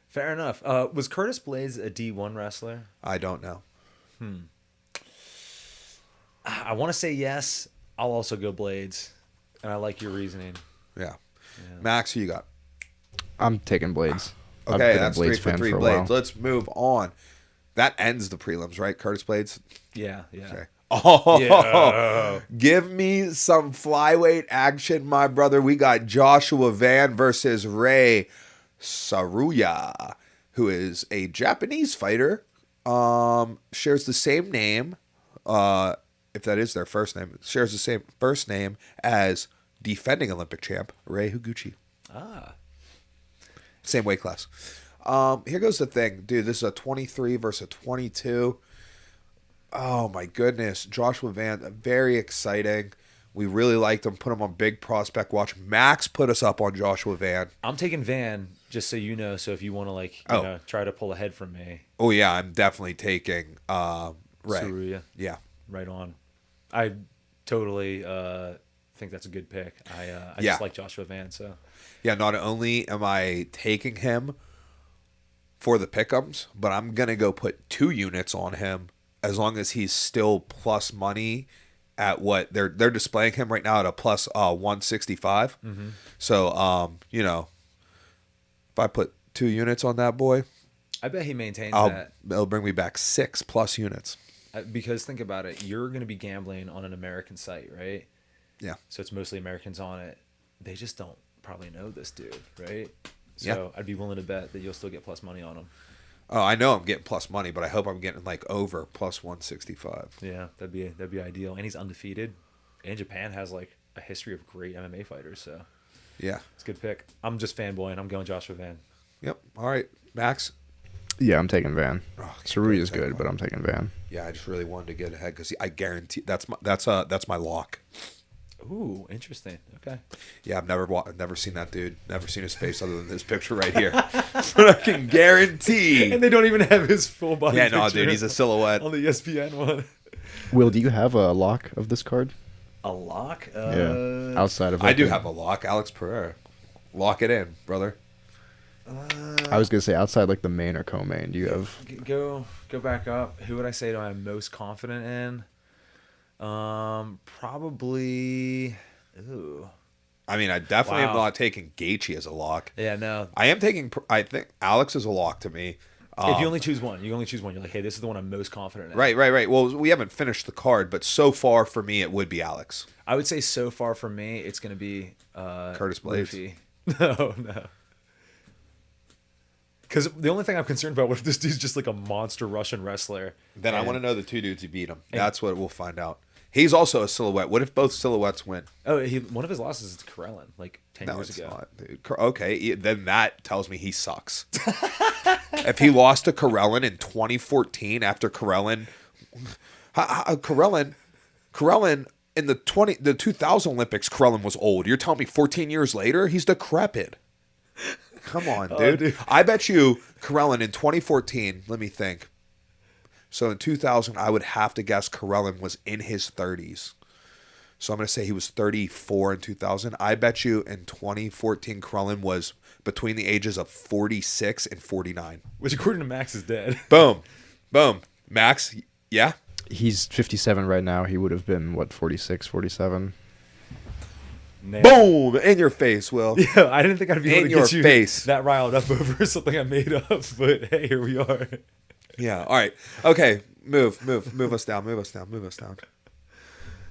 Fair enough. Was Curtis Blades a D1 wrestler? I don't know. I want to say yes. I'll also go Blades, and I like your reasoning. Yeah. Max, who you got? I'm taking Blades. Okay, that's 3 for 3 Blades. Let's move on. That ends the prelims, right? Curtis Blades? Yeah. Okay. Oh, yeah. Give me some flyweight action, my brother. We got Joshua Van versus Ray Saruya, who is a Japanese fighter. Shares the same name, if that is their first name. Shares the same first name as defending Olympic champ Ray Higuchi. Same weight class. Here goes the thing. Dude, this is a 23 versus a 22. Oh, my goodness. Joshua Van, very exciting. We really liked him. Put him on big prospect watch. Max put us up on Joshua Van. I'm taking Van, just so you know. So if you want to, try to pull ahead from me. Oh, yeah. I'm definitely taking Ray. Saruya. Yeah. Right on. I totally think that's a good pick. I just like Joshua Van, so. Yeah, not only am I taking him for the pick'ems, but I'm going to go put 2 units on him as long as he's still plus money at what they're displaying him right now at a plus 165. Mm-hmm. So if I put 2 units on that boy, I bet he maintains that. It'll bring me back 6+ units. Because think about it, you're going to be gambling on an American site, right? Yeah. So it's mostly Americans on it. They just don't probably know this dude, right? So Yeah. I'd be willing to bet that you'll still get plus money on him. Oh, I know I'm getting plus money, but I hope I'm getting like over plus 165. Yeah, that'd be ideal. And he's undefeated. And Japan has like a history of great MMA fighters, so Yeah. it's a good pick. I'm just fanboying. I'm going Joshua Van. Yep. All right, Max. Yeah, I'm taking Van. Oh, Cerruti is good, but I'm taking Van. Yeah, I just really wanted to get ahead because I guarantee that's my lock. Ooh, interesting. Okay. Yeah, I've never seen that dude. Never seen his face other than this picture right here. But I can guarantee. And they don't even have his full body. Yeah, no, picture dude, he's a silhouette. on the ESPN one. Will, do you have a lock of this card? A lock? Yeah. Outside of I do have a lock. Alex Pereira. Lock it in, brother. I was gonna say outside like the main or co-main. Do you have? Go back up. Who would I say I'm most confident in? Probably. Ooh. I mean, I definitely am Wow. not taking Gaethje as a lock. Yeah, no. I am taking. I think Alex is a lock to me. If you only choose one, You're like, hey, this is the one I'm most confident in. Right. Well, we haven't finished the card, but so far for me, it would be Alex. I would say so far for me, it's going to be Curtis Blades. Luffy. No. Because the only thing I'm concerned about, what if this dude's just like a monster Russian wrestler? Then I want to know the 2 dudes who beat him. That's what we'll find out. He's also a silhouette. What if both silhouettes win? Oh, one of his losses is to Karelin, like 10 No, years it's ago. not. Dude. Okay, then that tells me he sucks. If he lost to Karelin in 2014 after Karelin in the 2000 Olympics, Karelin was old. You're telling me 14 years later he's decrepit? Come on, dude. Dude. I bet you Karelin in 2014. Let me think. So in 2000, I would have to guess Karelin was in his 30s. So I'm going to say he was 34 in 2000. I bet you in 2014, Karelin was between the ages of 46 and 49. Which, according to Max, is dead. Boom. Max, yeah? He's 57 right now. He would have been, what, 46, 47? Nailed. Boom! In your face, Will. Yeah, I didn't think I'd be able In to your get you face. that riled up over something I made up, but hey, here we are. Yeah, all right. Okay, move us down.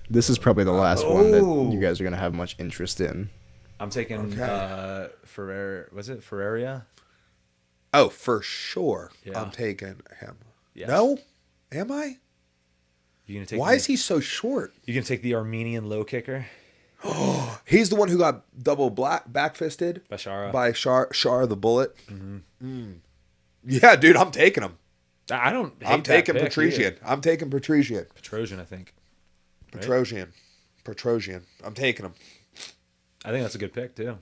This is probably the last one that Oh. you guys are gonna have much interest in. I'm taking Ferrer. Was it Ferreria? Oh, for sure. Yeah. I'm taking him. Yes. No? Am I? You gonna take? Why is he so short? You gonna take the Armenian low kicker, He's the one who got double back-fisted Bashara? by Shar the Bullet. Mm-hmm. Yeah, dude, I'm taking him. I don't. Hate I'm taking that pick Petrosian. either. I'm taking Petrosian. Petrosian, I think. Right? Petrosian. I'm taking him. I think that's a good pick too.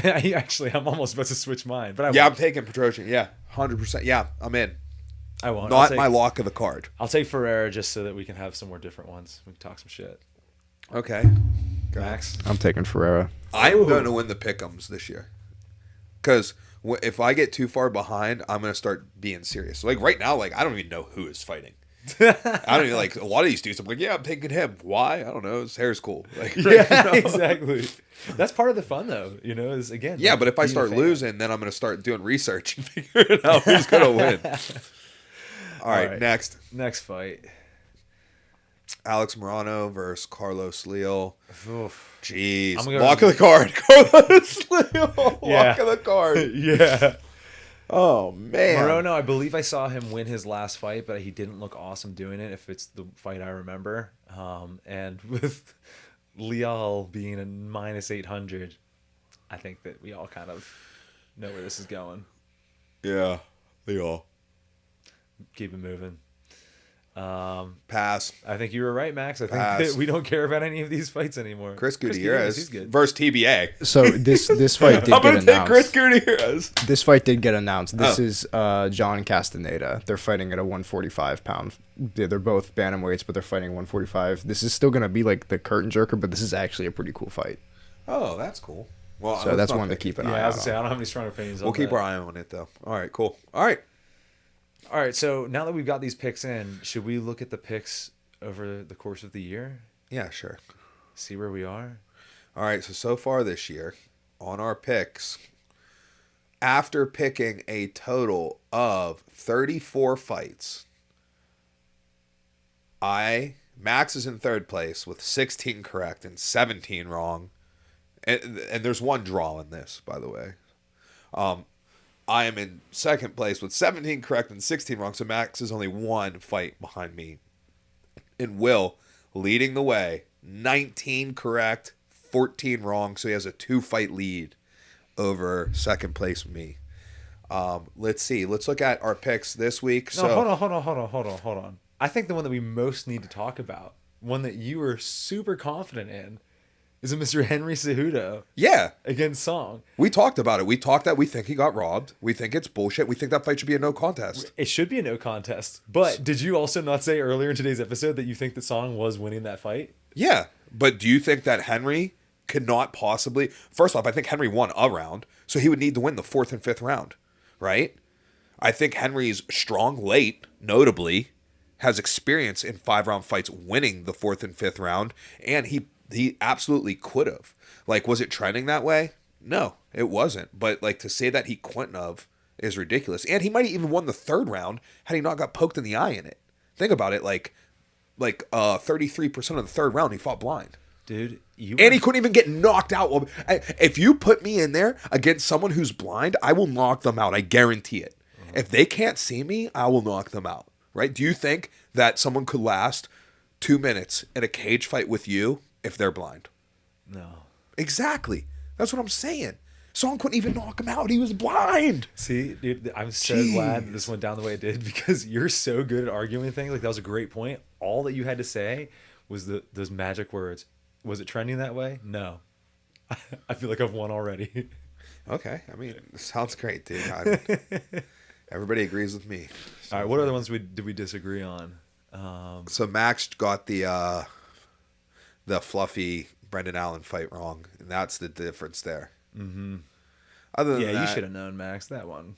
Actually, I'm almost about to switch mine, but I'm taking Petrosian. Yeah, 100%. Yeah, I'm in. I won't. Not my lock of the card. I'll take Ferreira just so that we can have some more different ones. We can talk some shit. Okay. Go. Max. I'm taking Ferreira. I'm going to win the pick'ems this year. Because if I get too far behind, I'm going to start being serious. Like right now, like I don't even know who is fighting. I don't even like a lot of these dudes. I'm like, yeah, I'm taking him. Why? I don't know. His hair's cool. Like, Yeah, exactly. That's part of the fun, though. You know, is again. Yeah, but if I being a start fan. losing, then I'm going to start doing research and figuring out who's going to win. All right, next. Next fight. Alex Morano versus Carlos Leal. Oof. Jeez. I'm gonna- Lock of the card. Carlos Leal. Yeah. Lock of the card. Yeah. Oh, man. Morono, I believe I saw him win his last fight, but he didn't look awesome doing it, if it's the fight I remember. And with Leal being a minus 800, I think that we all kind of know where this is going. Yeah. Leal. Keep it moving. Pass. I think you were right, Max. I think Pass. that we don't care about any of these fights anymore. Chris Gutierrez. He's good. Versus TBA. So this fight did I'm get going to take announced. Chris Gutierrez. This fight did get announced. This Oh. is John Castaneda. They're fighting at a 145 pound. They're both bantamweights, but they're fighting 145. This is still going to be like the curtain jerker, but this is actually a pretty cool fight. Oh, that's cool. Well, So that's one to keep an Yeah, eye I was on. gonna say I don't have any strong opinions. We'll on keep that. our eye on it, though. All right, cool. All right. All right, so now that we've got these picks in, should we look at the picks over the course of the year? Yeah, sure. See where we are? All right, so far this year, on our picks, after picking a total of 34 fights, Max is in third place with 16 correct and 17 wrong. And there's one draw in this, by the way. I am in second place with 17 correct and 16 wrong, so Max is only one fight behind me. And Will leading the way, 19 correct, 14 wrong, so he has a 2-fight lead over second place with me. Let's see. Let's look at our picks this week. No, hold on. I think the one that we most need to talk about, one that you were super confident in, is a Mr. Henry Cejudo. Yeah. Against Song. We talked about it. We talked that we think he got robbed. We think it's bullshit. We think that fight should be a no contest. It should be a no contest. But did you also not say earlier in today's episode that you think that Song was winning that fight? Yeah. But do you think that Henry could not possibly... First off, I think Henry won a round, so he would need to win the 4th and 5th round, right? I think Henry's strong late, notably, has experience in 5-round fights winning the 4th and 5th round, and he absolutely could have. Like, was it trending that way? No, it wasn't. But, like, to say that he couldn't have is ridiculous. And he might have even won the 3rd round had he not got poked in the eye in it. Think about it. Like 33% of the 3rd round, he fought blind. Dude, and he couldn't even get knocked out. If you put me in there against someone who's blind, I will knock them out. I guarantee it. Mm-hmm. If they can't see me, I will knock them out. Right? Do you think that someone could last 2 minutes in a cage fight with you if they're blind? No. Exactly. That's what I'm saying. Song couldn't even knock him out. He was blind. See, dude, I'm so glad that this went down the way it did because you're so good at arguing things. Like, that was a great point. All that you had to say was those magic words. Was it trending that way? No. I feel like I've won already. Okay. I mean, sounds great, dude. Everybody agrees with me. All right. What other ones did we disagree on? So Max got the fluffy Brendan Allen fight wrong, and that's the difference there. Mm-hmm. Other than that, you should have known, Max. That one,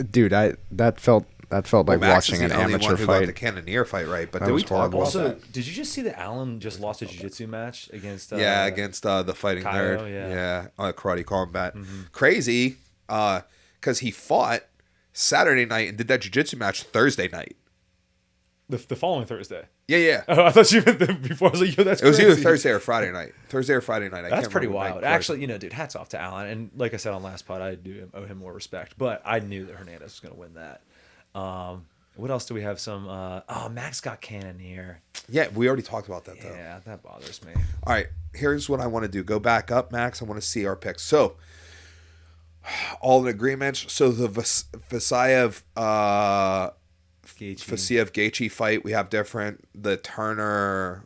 dude. That felt like watching an amateur fight. Got the Cannonier fight right, but did we talk about that? Did you just see that Allen just lost a jiu-jitsu match against? Against the Fighting Cairo, Nerd. Karate Combat. Mm-hmm. Crazy, because he fought Saturday night and did that jiu-jitsu match Thursday night. The following Thursday. Yeah. Oh, I thought you meant before. I was like, yo, that's crazy. It was either Thursday or Friday night. That's pretty wild. Actually, dude, hats off to Allen. And like I said on last pod, I do owe him more respect. But I knew that Hernandez was going to win that. What else do we have? Max got Cannonier. Yeah, we already talked about that, though. Yeah, that bothers me. All right, here's what I want to do. Go back up, Max. I want to see our picks. So, all in agreement. So, the Vasayev... Fasiev Gaethje fight we have different. The Turner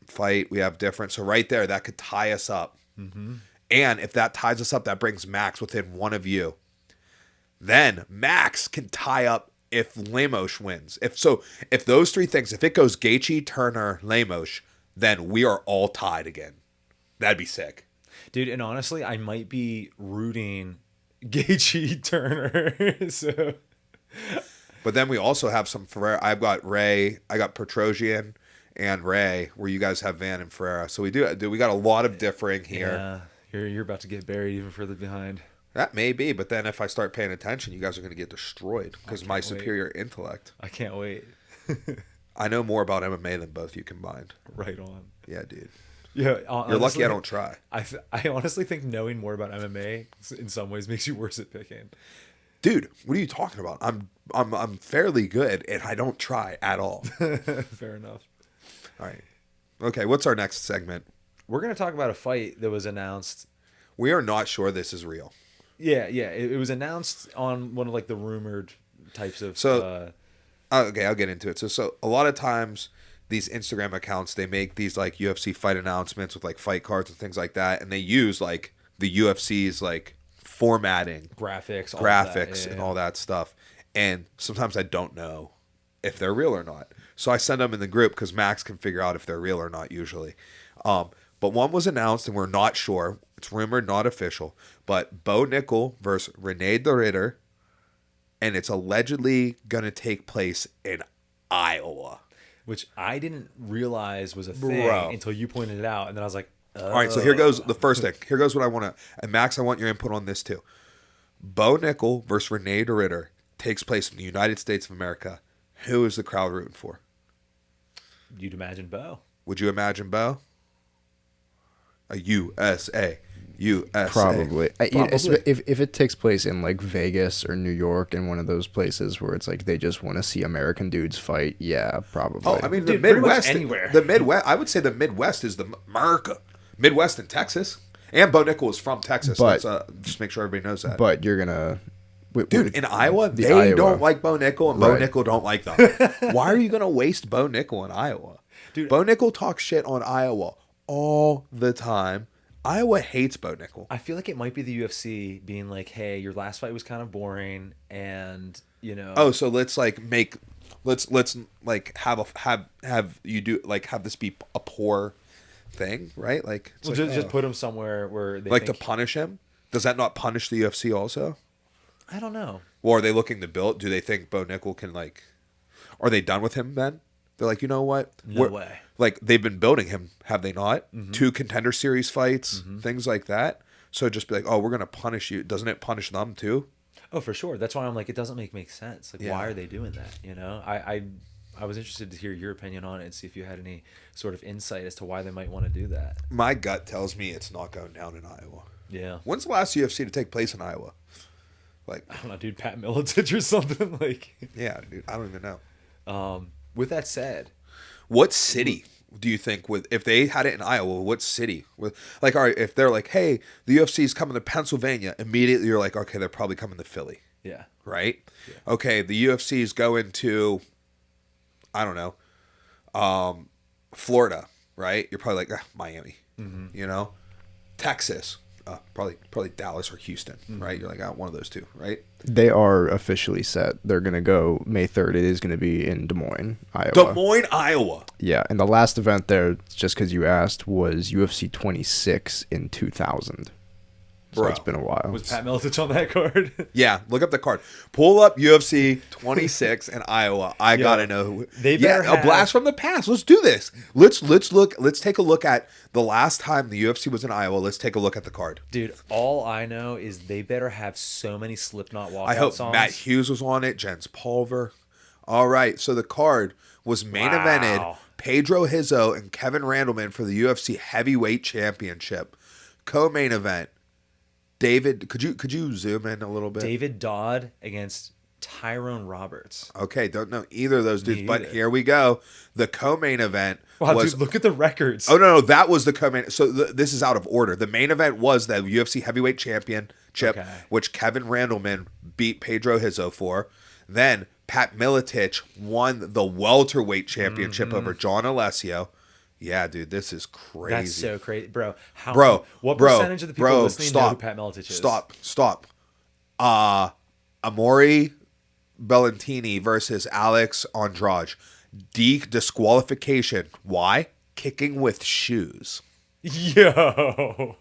fight we have different. So right there, that could tie us up. Mm-hmm. And if that ties us up, that brings Max within one of you. Then Max can tie up if Lemos wins. If those three things, if it goes Gaethje, Turner, Lemos, then we are all tied again. That'd be sick, dude. And honestly, I might be rooting Gaethje Turner. So. But then we also have some Ferreira. I've got Ray. I got Petrosian and Ray, where you guys have Van and Ferreira. So we got a lot of differing here. Yeah, you're about to get buried even further behind. That may be, but then if I start paying attention, you guys are going to get destroyed because my superior intellect. I can't wait. I know more about MMA than both you combined. Right on. Yeah, dude. Yeah, you're lucky I don't try. I honestly think knowing more about MMA in some ways makes you worse at picking. Dude, what are you talking about? I'm fairly good, and I don't try at all. Fair enough. All right. Okay, what's our next segment? We're going to talk about a fight that was announced. We are not sure this is real. Yeah. It was announced on one of like the rumored types of. So, okay, I'll get into it. So a lot of times these Instagram accounts, they make these like UFC fight announcements with like fight cards and things like that, and they use like the UFC's like formatting, graphics, and all that stuff. And sometimes I don't know if they're real or not. So I send them in the group because Max can figure out if they're real or not usually. But one was announced and we're not sure. It's rumored, not official. But Bo Nickel versus Rene de Ridder and it's allegedly going to take place in Iowa. Which I didn't realize was a thing until you pointed it out, and then I was like, oh. All right, so here goes the first thing. Here goes what I want to... And Max, I want your input on this too. Bo Nickel versus Renee DeRitter takes place in the United States of America. Who is the crowd rooting for? You'd imagine Bo. Would you imagine Bo? A USA. Probably. If it takes place in like Vegas or New York, in one of those places where it's like they just want to see American dudes fight, yeah, probably. Oh, I mean, the Dude, pretty much Midwest. anywhere. The Midwest. I would say the Midwest is the America. Midwest and Texas. And Bo Nickel is from Texas. But- Let's just make sure everybody knows that. But you're gonna, Dude, in Iowa, they Iowa. don't like Bo Nickel, and Bo Right. Nickel don't like them. Why are you going to waste Bo Nickel in Iowa? Dude. Bo Nickel talks shit on Iowa all the time. Iowa hates Bo Nickel. I feel like it might be the UFC being like, hey, your last fight was kind of boring, and, you know. Oh, so let's like let's like have you do like have this be a poor thing, right? Like, it's Well, like, just put him somewhere where they like think, to punish him. Does that not punish the UFC also? I don't know. Or are they looking to build? Do they think Bo Nickel can like? Are they done with him then? They're like, you know what? No way. Like they've been building him, have they not? 2 contender series fights, things like that. So just be like, oh, we're gonna punish you. Doesn't it punish them too? Oh, for sure. That's why I'm like, it doesn't make sense. Like, Yeah. why are they doing that? You know, I was interested to hear your opinion on it and see if you had any sort of insight as to why they might want to do that. My gut tells me it's not going down in Iowa. Yeah. When's the last UFC to take place in Iowa? Like, I don't know, dude, Pat Miletich or something. Like, yeah, dude, I don't even know. with that said, What city do you think if they had it in Iowa? What city? Like, all right, if they're like, hey, the UFC's coming to Pennsylvania, immediately you're like, okay, they're probably coming to Philly, yeah. right? Yeah. Okay, the UFC's going to, I don't know, Florida, right? You're probably like, Miami, you know, Texas. Probably Dallas or Houston, right? You're like, one of those two, right? They are officially set. They're gonna go May 3rd. It is gonna be in Des Moines, Iowa. Des Moines, Iowa. Yeah, and the last event there, just because you asked, was UFC 26 in 2000. So Bro. it's been a while. Was Pat Miletich on that card? Yeah, look up the card. Pull up UFC 26 in Iowa. I gotta know who. They better a have- blast from the past. Let's do this. Let's look. Let's take a look at the last time the UFC was in Iowa. Let's take a look at the card. Dude, all I know is they better have so many Slipknot walkout I hope songs. Matt Hughes was on it. Jens Pulver. All right, so the card was main evented Pedro Hizzo and Kevin Randleman for the UFC Heavyweight Championship. Co-main event. David, could you zoom in a little bit? David Dodd against Tyrone Roberts. Okay, don't know either of those dudes, Me but either. here we go. The co-main event Wow, was... dude, look at the records. Oh, no, that was the co-main... So this is out of order. The main event was the UFC Heavyweight Championship, which Kevin Randleman beat Pedro Hizzo for. Then Pat Miletich won the welterweight championship over John Alessio. Yeah, dude, this is crazy. That's so crazy. Bro, what bro, percentage of the people listening know who Pat Miletich is? Stop. Amori Bellantini versus Alex Andrade. Disqualification. Why? Kicking with shoes. Yo.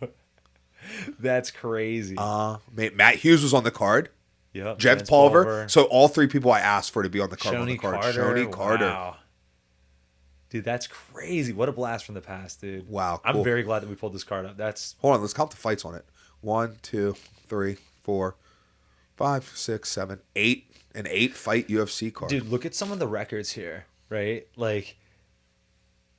That's crazy. Matt Hughes was on the card. Yep. Jens Pulver. So all 3 people I asked for to be on the card. Shoney Carter. Shoney Carter. Wow. Dude, that's crazy. What a blast from the past, dude. Wow, I'm cool. very glad that we pulled this card up. Hold on, let's count the fights on it. 1, 2, 3, 4, 5, 6, 7, 8. An 8-fight UFC card. Dude, look at some of the records here, right? Like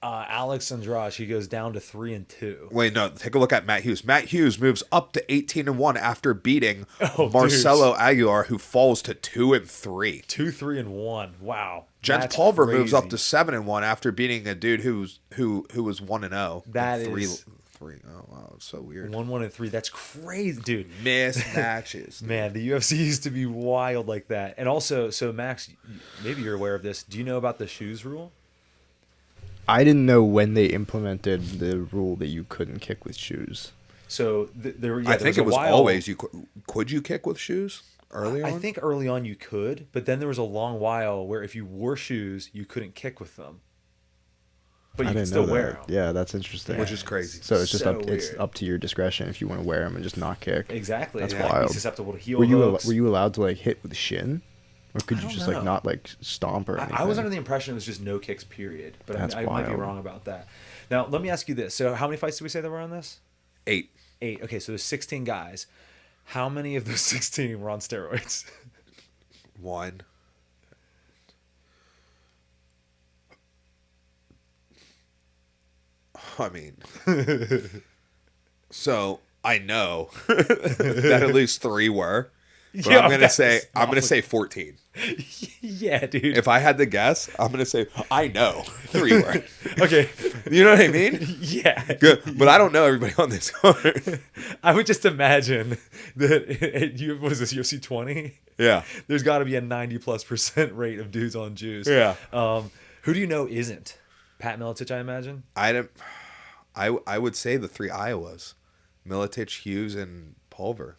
Alex Andrade, he goes down to 3-2. Wait, no. Take a look at Matt Hughes. Matt Hughes moves up to 18-1 after beating Oh, Marcelo Aguilar, who falls to 2-3. 2-3-1. Wow. Jens That's Pulver crazy. moves up to 7-1 after beating a dude who was 1-0. That And is- three. Oh wow, it's so weird. 1-1-3. That's crazy, dude. Missed matches. Man, the UFC used to be wild like that. And also, so Max, maybe you're aware of this. Do you know about the shoes rule? I didn't know when they implemented the rule that you couldn't kick with shoes. So I think it was always you could you kick with shoes early on? I think early on you could, but then there was a long while where if you wore shoes, you couldn't kick with them. But you could still wear them. Yeah, that's interesting. Which is crazy. So it's just it's weird. up to your discretion if you want to wear them and just not kick. Exactly. That's yeah. wild. Be susceptible to heel Were hooks. you allowed to like hit with the shin? Or could you just like not like stomp or anything? I was under the impression it was just no kicks, period. But I might be wrong about that. Now, let me ask you this. So how many fights did we say there were on this? 8. Okay, so there's 16 guys. How many of those 16 were on steroids? 1. I mean, so I know that at least 3 were. But I'm gonna say 14. Yeah, dude. If I had to guess, I'm gonna say I know 3 were. Okay. You know what I mean? Yeah. Good. But I don't know everybody on this card. I would just imagine that what is this, UFC 20? Yeah. There's got to be a 90+% rate of dudes on juice. Yeah. Who do you know isn't? Pat Miletich, I imagine. I would say the 3 Iowas, Miletich, Hughes, and Pulver.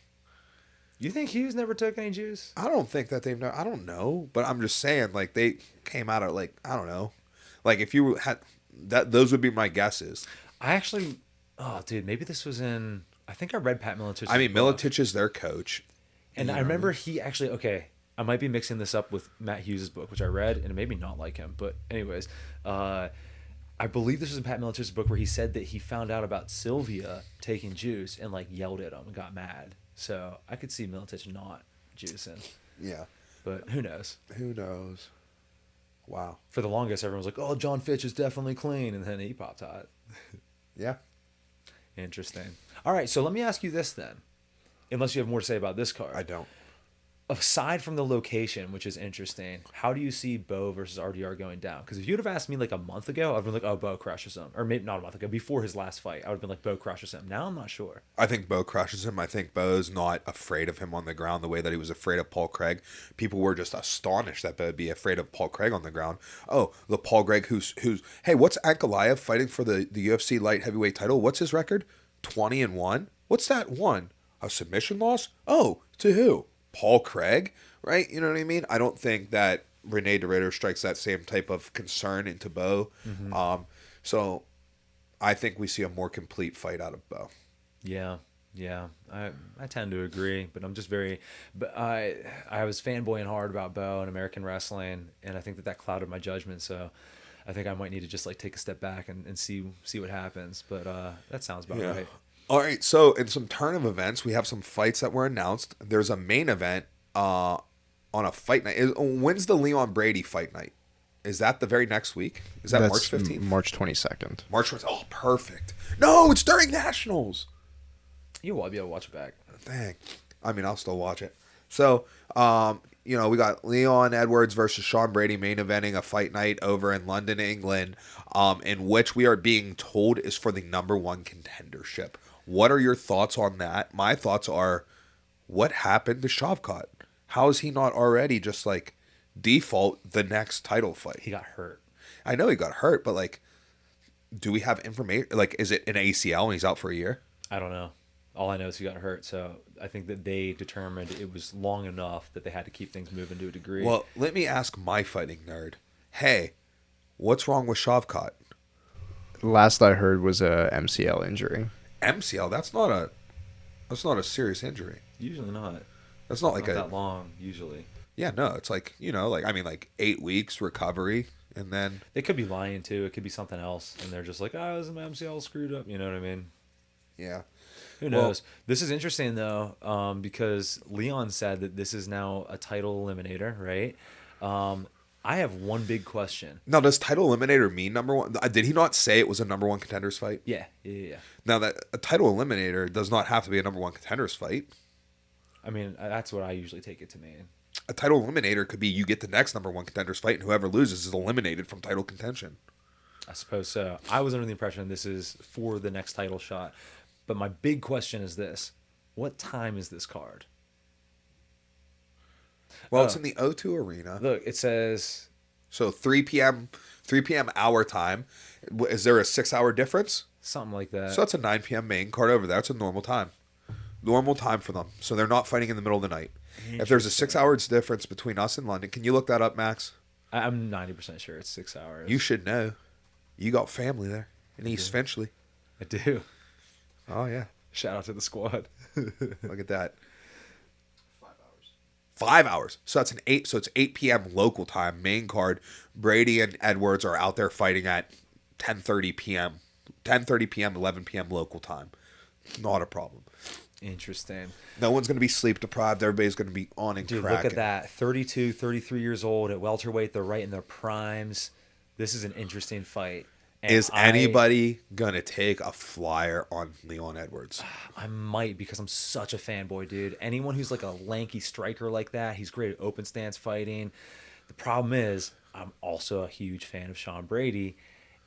You think Hughes never took any juice? I don't think that I don't know, but I'm just saying, like, they came out of, like, I don't know. Like, if you had that, those would be my guesses. Dude, maybe this was in, I think I read Pat Miletich. I mean, Miletich is their coach. And I remember he actually, okay, I might be mixing this up with Matt Hughes' book, which I read, and it made me not like him. But anyways, I believe this was in Pat Miletich's book where he said that he found out about Sylvia taking juice and, like, yelled at him and got mad. So I could see Miletich not juicing. Yeah. But who knows? Who knows? Wow. For the longest, everyone was like, oh, John Fitch is definitely clean. And then he popped hot. Yeah. Interesting. All right, so let me ask you this then. Unless you have more to say about this card. I don't. Aside from the location, which is interesting, how do you see Bo versus RDR going down? Because if you would have asked me like a month ago, I'd been like, oh, Bo crushes him. Or maybe not a month ago, before his last fight, I would have been like, Bo crushes him. Now I'm not sure. I think Bo crushes him. I think Bo's not afraid of him on the ground the way that he was afraid of Paul Craig. People were just astonished that Bo would be afraid of Paul Craig on the ground. Oh, the Paul Craig who's hey, what's Almabayev fighting for the UFC light heavyweight title? What's his record? 20-1? What's that one? A submission loss? Oh, to who? Paul Craig? Right? You know what I mean? I don't think that Rene de Ridder strikes that same type of concern into Bo. Mm-hmm. So I think we see a more complete fight out of Bo. Yeah. I tend to agree, but I'm just but I was fanboying hard about Bo and American wrestling, and I think that clouded my judgment. So I think I might need to just like take a step back and see what happens. But that sounds about right. All right. So in some turn of events, we have some fights that were announced. There's a main event on a fight night. When's the Leon Brady fight night? Is that the very next week? Is that March 15th? March 22nd. March 22nd. Oh, perfect. No, it's during Nationals. You will be able to watch it back. Dang. I mean, I'll still watch it. So, we got Leon Edwards versus Sean Brady main eventing a fight night over in London, England, in which we are being told is for the #1 contendership. What are your thoughts on that? My thoughts are, what happened to Shavkat? How is he not already just like default the next title fight? He got hurt. I know he got hurt, but like, do we have information? Like, is it an ACL and he's out for a year? I don't know. All I know is he got hurt. So I think that they determined it was long enough that they had to keep things moving to a degree. Well, let me ask my fighting nerd. Hey, what's wrong with Shavkat? Last I heard was a MCL injury. MCL? That's not a serious injury. Usually not. That's not like that long, usually. Yeah, no, it's like, 8 weeks recovery, and then... They could be lying, too. It could be something else, and they're just like, oh, is my MCL screwed up? You know what I mean? Yeah. Who knows? This is interesting, though, because Leon said that this is now a title eliminator, right? I have one big question. Now, does title eliminator mean #1? Did he not say it was a #1 contenders fight? Yeah. Now, that a title eliminator does not have to be a #1 contenders fight. I mean, that's what I usually take it to mean. A title eliminator could be you get the next #1 contenders fight, and whoever loses is eliminated from title contention. I suppose so. I was under the impression this is for the next title shot. But my big question is this. What time is this card? Well, it's in the O2 Arena. Look, it says... So 3 p.m. our time. Is there a 6-hour difference? Something like that. So that's a 9 p.m. main card over there. That's a normal time. Normal time for them. So they're not fighting in the middle of the night. If there's a 6 hours difference between us and London, can you look that up, Max? I'm 90% sure it's 6 hours. You should know. You got family there in East Finchley. I do. Oh, yeah. Shout out to the squad. Look at that. 5 hours. So that's so it's 8 p.m. local time, main card. Brady and Edwards are out there fighting at 10:30 p.m. 10:30 p.m., 11 p.m. local time. Not a problem. Interesting. No one's going to be sleep deprived. Everybody's going to be on and Dude, cracking. look at that. 32, 33 years old at welterweight. They're right in their primes. This is an interesting fight. And is anybody going to take a flyer on Leon Edwards? I might, because I'm such a fanboy, dude. Anyone who's like a lanky striker like that, he's great at open stance fighting. The problem is, I'm also a huge fan of Sean Brady,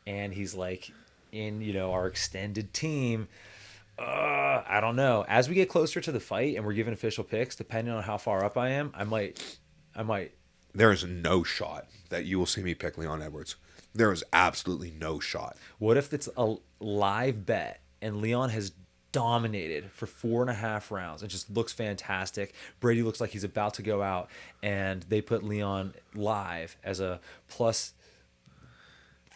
and he's like in, our extended team. I don't know. As we get closer to the fight and we're giving official picks, depending on how far up I am, I might. There is no shot that you will see me pick Leon Edwards. There is absolutely no shot. What if it's a live bet and Leon has dominated for 4.5 rounds and just looks fantastic? Brady looks like he's about to go out, and they put Leon live as a plus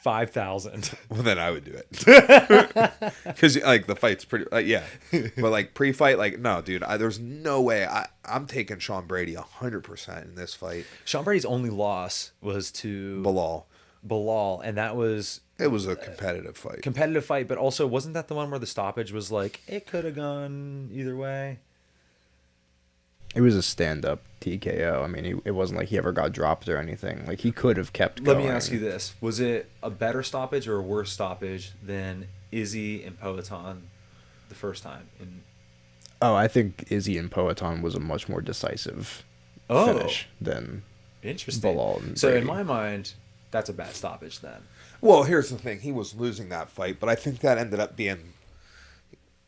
5,000. Well, then I would do it. Because, like, the fight's pretty... yeah. But, like, pre-fight, like, no, dude. There's no way. I'm taking Sean Brady 100% in this fight. Sean Brady's only loss was to... Bilal, and that was... It was a competitive fight. But also, wasn't that the one where the stoppage was like, it could have gone either way? It was a stand-up TKO. I mean, it wasn't like he ever got dropped or anything. Like, he could have kept going. Let me ask you this. Was it a better stoppage or a worse stoppage than Izzy and Poatan the first time? I think Izzy and Poatan was a much more decisive finish than Bilal and Brady. So, in my mind, that's a bad stoppage then. Well, here's the thing. He was losing that fight, but I think that ended up being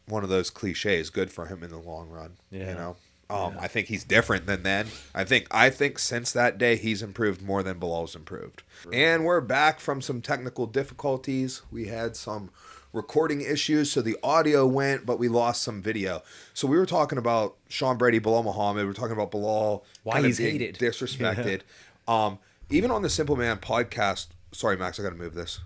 one of those cliches, good for him in the long run. Yeah. I think he's different than then. I think since that day, he's improved more than Bilal's improved. And we're back from some technical difficulties. We had some recording issues, so the audio went, but we lost some video. So we were talking about Sean Brady, Bilal Muhammad. We were talking about Bilal. Why he's hated. Disrespected. Yeah. Even on the Simple Man podcast, sorry, Max, I got to move this.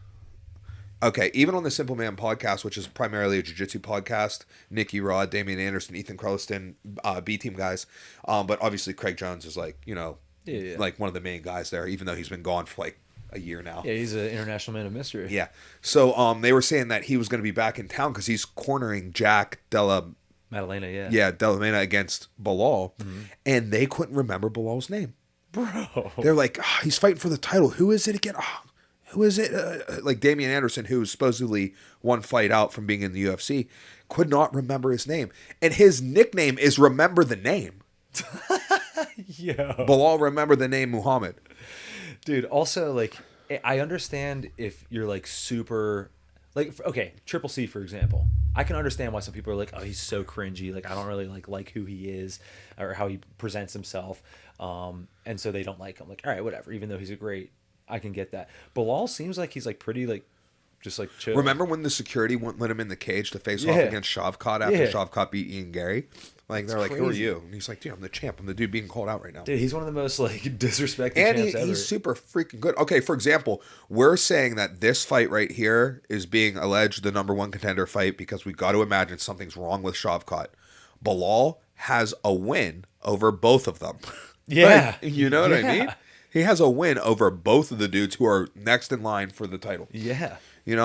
Okay, even on the Simple Man podcast, which is primarily a jiu-jitsu podcast, Nicky Rod, Damian Anderson, Ethan Crowliston, B-team guys, but obviously Craig Jones is like, like one of the main guys there, even though he's been gone for like a year now. Yeah, he's an international man of mystery. Yeah, so they were saying that he was going to be back in town because he's cornering Jack Della Maddalena, Della Maddalena against Bilal, and they couldn't remember Bilal's name. Bro. They're like, he's fighting for the title. Who is it again? Who is it? Like Damian Anderson, who was supposedly one fight out from being in the UFC, could not remember his name. And his nickname is Remember the Name. Yeah. Bilal Remember the Name Muhammad. Dude, also, like, I understand if you're, like, super... Like, okay, Triple C, for example. I can understand why some people are like, oh, he's so cringy. Like, I don't really like who he is or how he presents himself. And so they don't like him. Like, all right, whatever. Even though he's a great... I can get that. Bilal seems like he's like pretty like just like chill. Remember when the security wouldn't let him in the cage to face off against Shavkat after Shavkat beat Ian Gary? Like they're like, who are you? And he's like, dude, I'm the champ. I'm the dude being called out right now. Dude, he's one of the most like disrespected champs ever. He's super freaking good. Okay, for example, we're saying that this fight right here is being alleged the number one contender fight because we got to imagine something's wrong with Shavkat. Bilal has a win over both of them. Yeah. Like, you know what I mean? He has a win over both of the dudes who are next in line for the title. Yeah.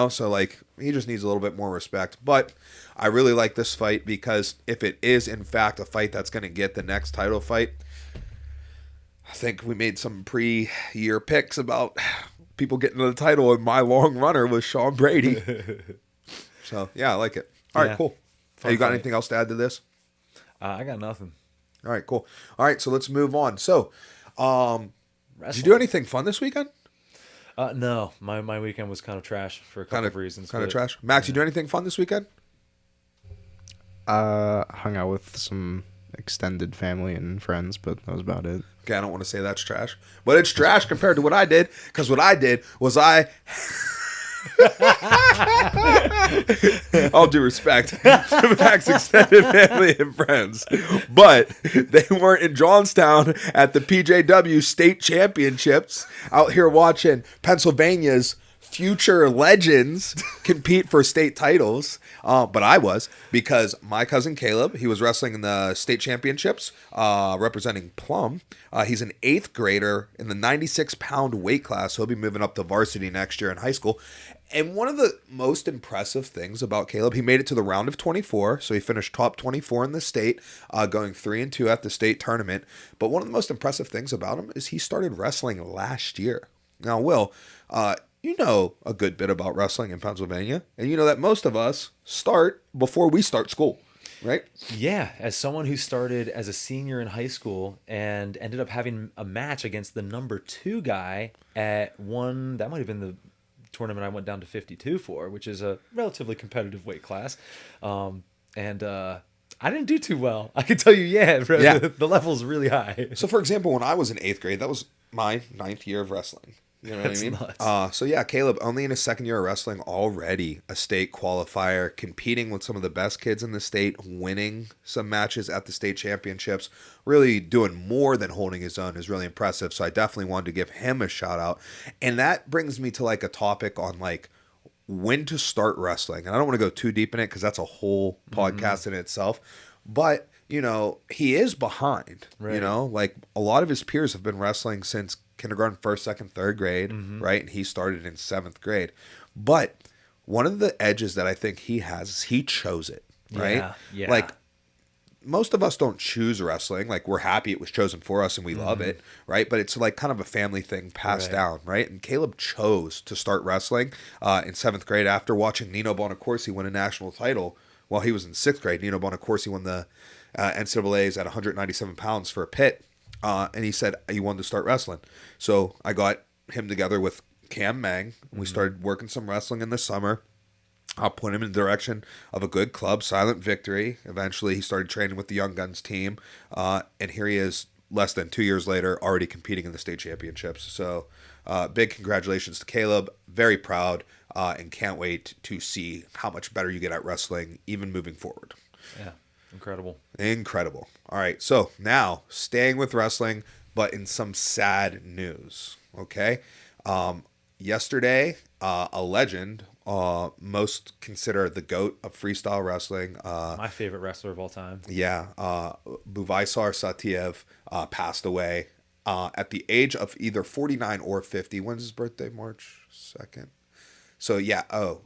So like he just needs a little bit more respect. But I really like this fight because if it is in fact a fight that's going to get the next title fight, I think we made some pre-year picks about people getting to the title, and my long runner was Sean Brady. So yeah, I like it. All right, cool. Hey, you got anything else to add to this? I got nothing. All right, cool. All right, so let's move on. So, did you do anything fun this weekend? No, my weekend was kind of trash for a couple of reasons. Kind of trash. Max, you do anything fun this weekend? Hung out with some extended family and friends, but that was about it. Okay, I don't want to say that's trash, but it's trash compared to what I did, because what I did was all due respect to Mac's extended family and friends, but they weren't in Johnstown at the PJW state championships out here watching Pennsylvania's future legends compete for state titles, but I was, because my cousin Caleb, he was wrestling in the state championships, representing Plum. He's an 8th grader in the 96-pound weight class. He'll be moving up to varsity next year in high school. And one of the most impressive things about Caleb, he made it to the round of 24, so he finished top 24 in the state, going 3-2 at the state tournament. But one of the most impressive things about him is he started wrestling last year. Now, Will, you know a good bit about wrestling in Pennsylvania, and you know that most of us start before we start school, right? Yeah, as someone who started as a senior in high school and ended up having a match against the number 2 guy at one, that might have been the tournament I went down to 52 for, which is a relatively competitive weight class. And I didn't do too well. I can tell you, bro, Yeah. The level's really high. So, for example, when I was in 8th grade, that was my 9th year of wrestling. You know what I mean? Nuts. So yeah, Caleb, only in his 2nd year of wrestling, already a state qualifier, competing with some of the best kids in the state, winning some matches at the state championships, really doing more than holding his own is really impressive. So I definitely wanted to give him a shout out. And that brings me to like a topic on like when to start wrestling. And I don't want to go too deep in it because that's a whole podcast in itself. But, you know, he is behind, Right. you know, like a lot of his peers have been wrestling since kindergarten, 1st, 2nd, 3rd grade, right? And he started in 7th grade. But one of the edges that I think he has is he chose it, right? Yeah. Like most of us don't choose wrestling. Like we're happy it was chosen for us and we love it, right? But it's like kind of a family thing passed Right. down, right? And Caleb chose to start wrestling in 7th grade after watching Nino Bonacorsi win a national title while he was in 6th grade. Nino Bonacorsi won the NCAAs at 197 pounds for a pit. And he said he wanted to start wrestling. So I got him together with Cam Mang. And we started working some wrestling in the summer. I'll put him in the direction of a good club, Silent Victory. Eventually, he started training with the Young Guns team. And here he is, less than 2 years later, already competing in the state championships. So big congratulations to Caleb. Very proud and can't wait to see how much better you get at wrestling, even moving forward. Yeah, incredible. Incredible. All right, so now staying with wrestling, but in some sad news. Okay, yesterday, a legend, most consider the GOAT of freestyle wrestling. My favorite wrestler of all time. Yeah, Buvaisar Satiev passed away at the age of either 49 or 50. When's his birthday? March 2nd. So yeah. Oh,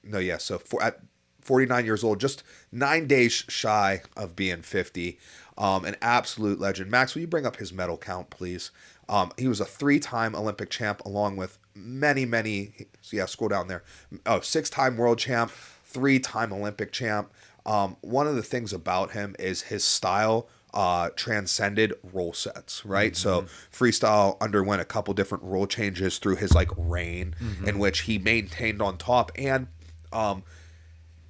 no. Yeah. So at 49 years old, just 9 days shy of being 50. An absolute legend. Max, will you bring up his medal count, please? He was a 3-time Olympic champ, along with many. So yeah, scroll down there. Oh, 6-time world champ, 3-time Olympic champ. One of the things about him is his style transcended rule sets, right? So freestyle underwent a couple different rule changes through his like reign, in which he maintained on top, and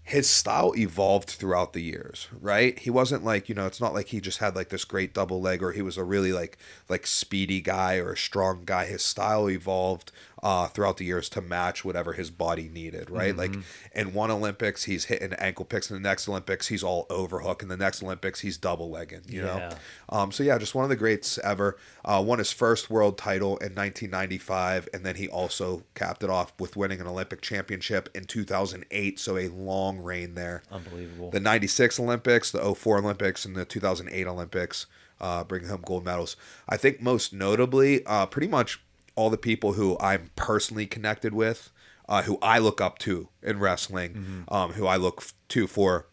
his style evolved throughout the years, right? He wasn't like, you know, it's not like he just had like this great double leg, or he was a really like speedy guy or a strong guy. His style evolved throughout the years to match whatever his body needed, right? Like in one Olympics, he's hitting ankle picks. In the next Olympics, he's all overhook. In the next Olympics, he's double legging, you know? So yeah, just one of the greats ever. Won his first world title in 1995, and then he also capped it off with winning an Olympic championship in 2008, so a long reign there. Unbelievable. The 96 Olympics, the 04 Olympics, and the 2008 Olympics, bringing home gold medals. I think most notably, pretty much all the people who I'm personally connected with, who I look up to in wrestling, who I look to for,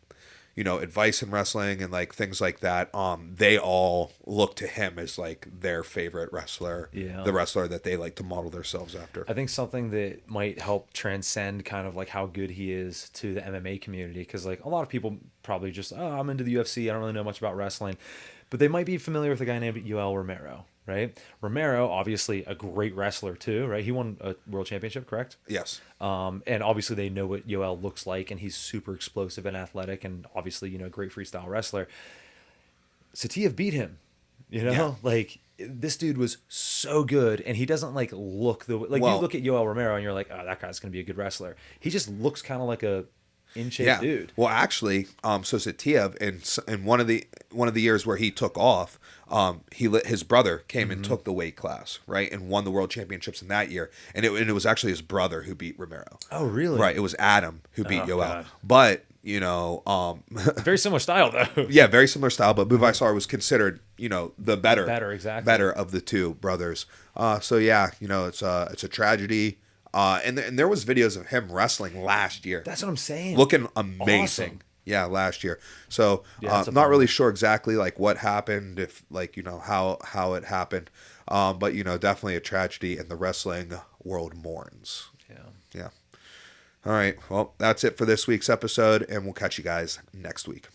you know, advice in wrestling and like things like that. They all look to him as like their favorite wrestler, the wrestler that they like to model themselves after. I think something that might help transcend kind of like how good he is to the MMA community, because like a lot of people probably just, oh, I'm into the UFC, I don't really know much about wrestling, but they might be familiar with a guy named Yoel Romero. Right, Romero, obviously a great wrestler too, right? He won a world championship, correct? Yes. And obviously they know what Yoel looks like, and he's super explosive and athletic, and obviously, you know, great freestyle wrestler. Satiev beat him, you know, like this dude was so good, and he doesn't like look the like you look at Yoel Romero and you're like, oh, that guy's gonna be a good wrestler. He just looks kind of like a in shape dude. Well, actually, so Satiev in one of the years where he took off, his brother came and took the weight class, right, and won the world championships in that year, and it was actually his brother who beat Romero. Oh, really? Right, it was Adam who beat Yoel, but. Very similar style though. Yeah, very similar style, but Buvaisar was considered, the better of the two brothers. So yeah, it's a tragedy. And there was videos of him wrestling last year. That's what I'm saying. Looking amazing. Awesome. Yeah, last year. So I'm not really sure exactly like what happened, if like how it happened, but definitely a tragedy, and the wrestling world mourns. Yeah. All right. Well, that's it for this week's episode, and we'll catch you guys next week.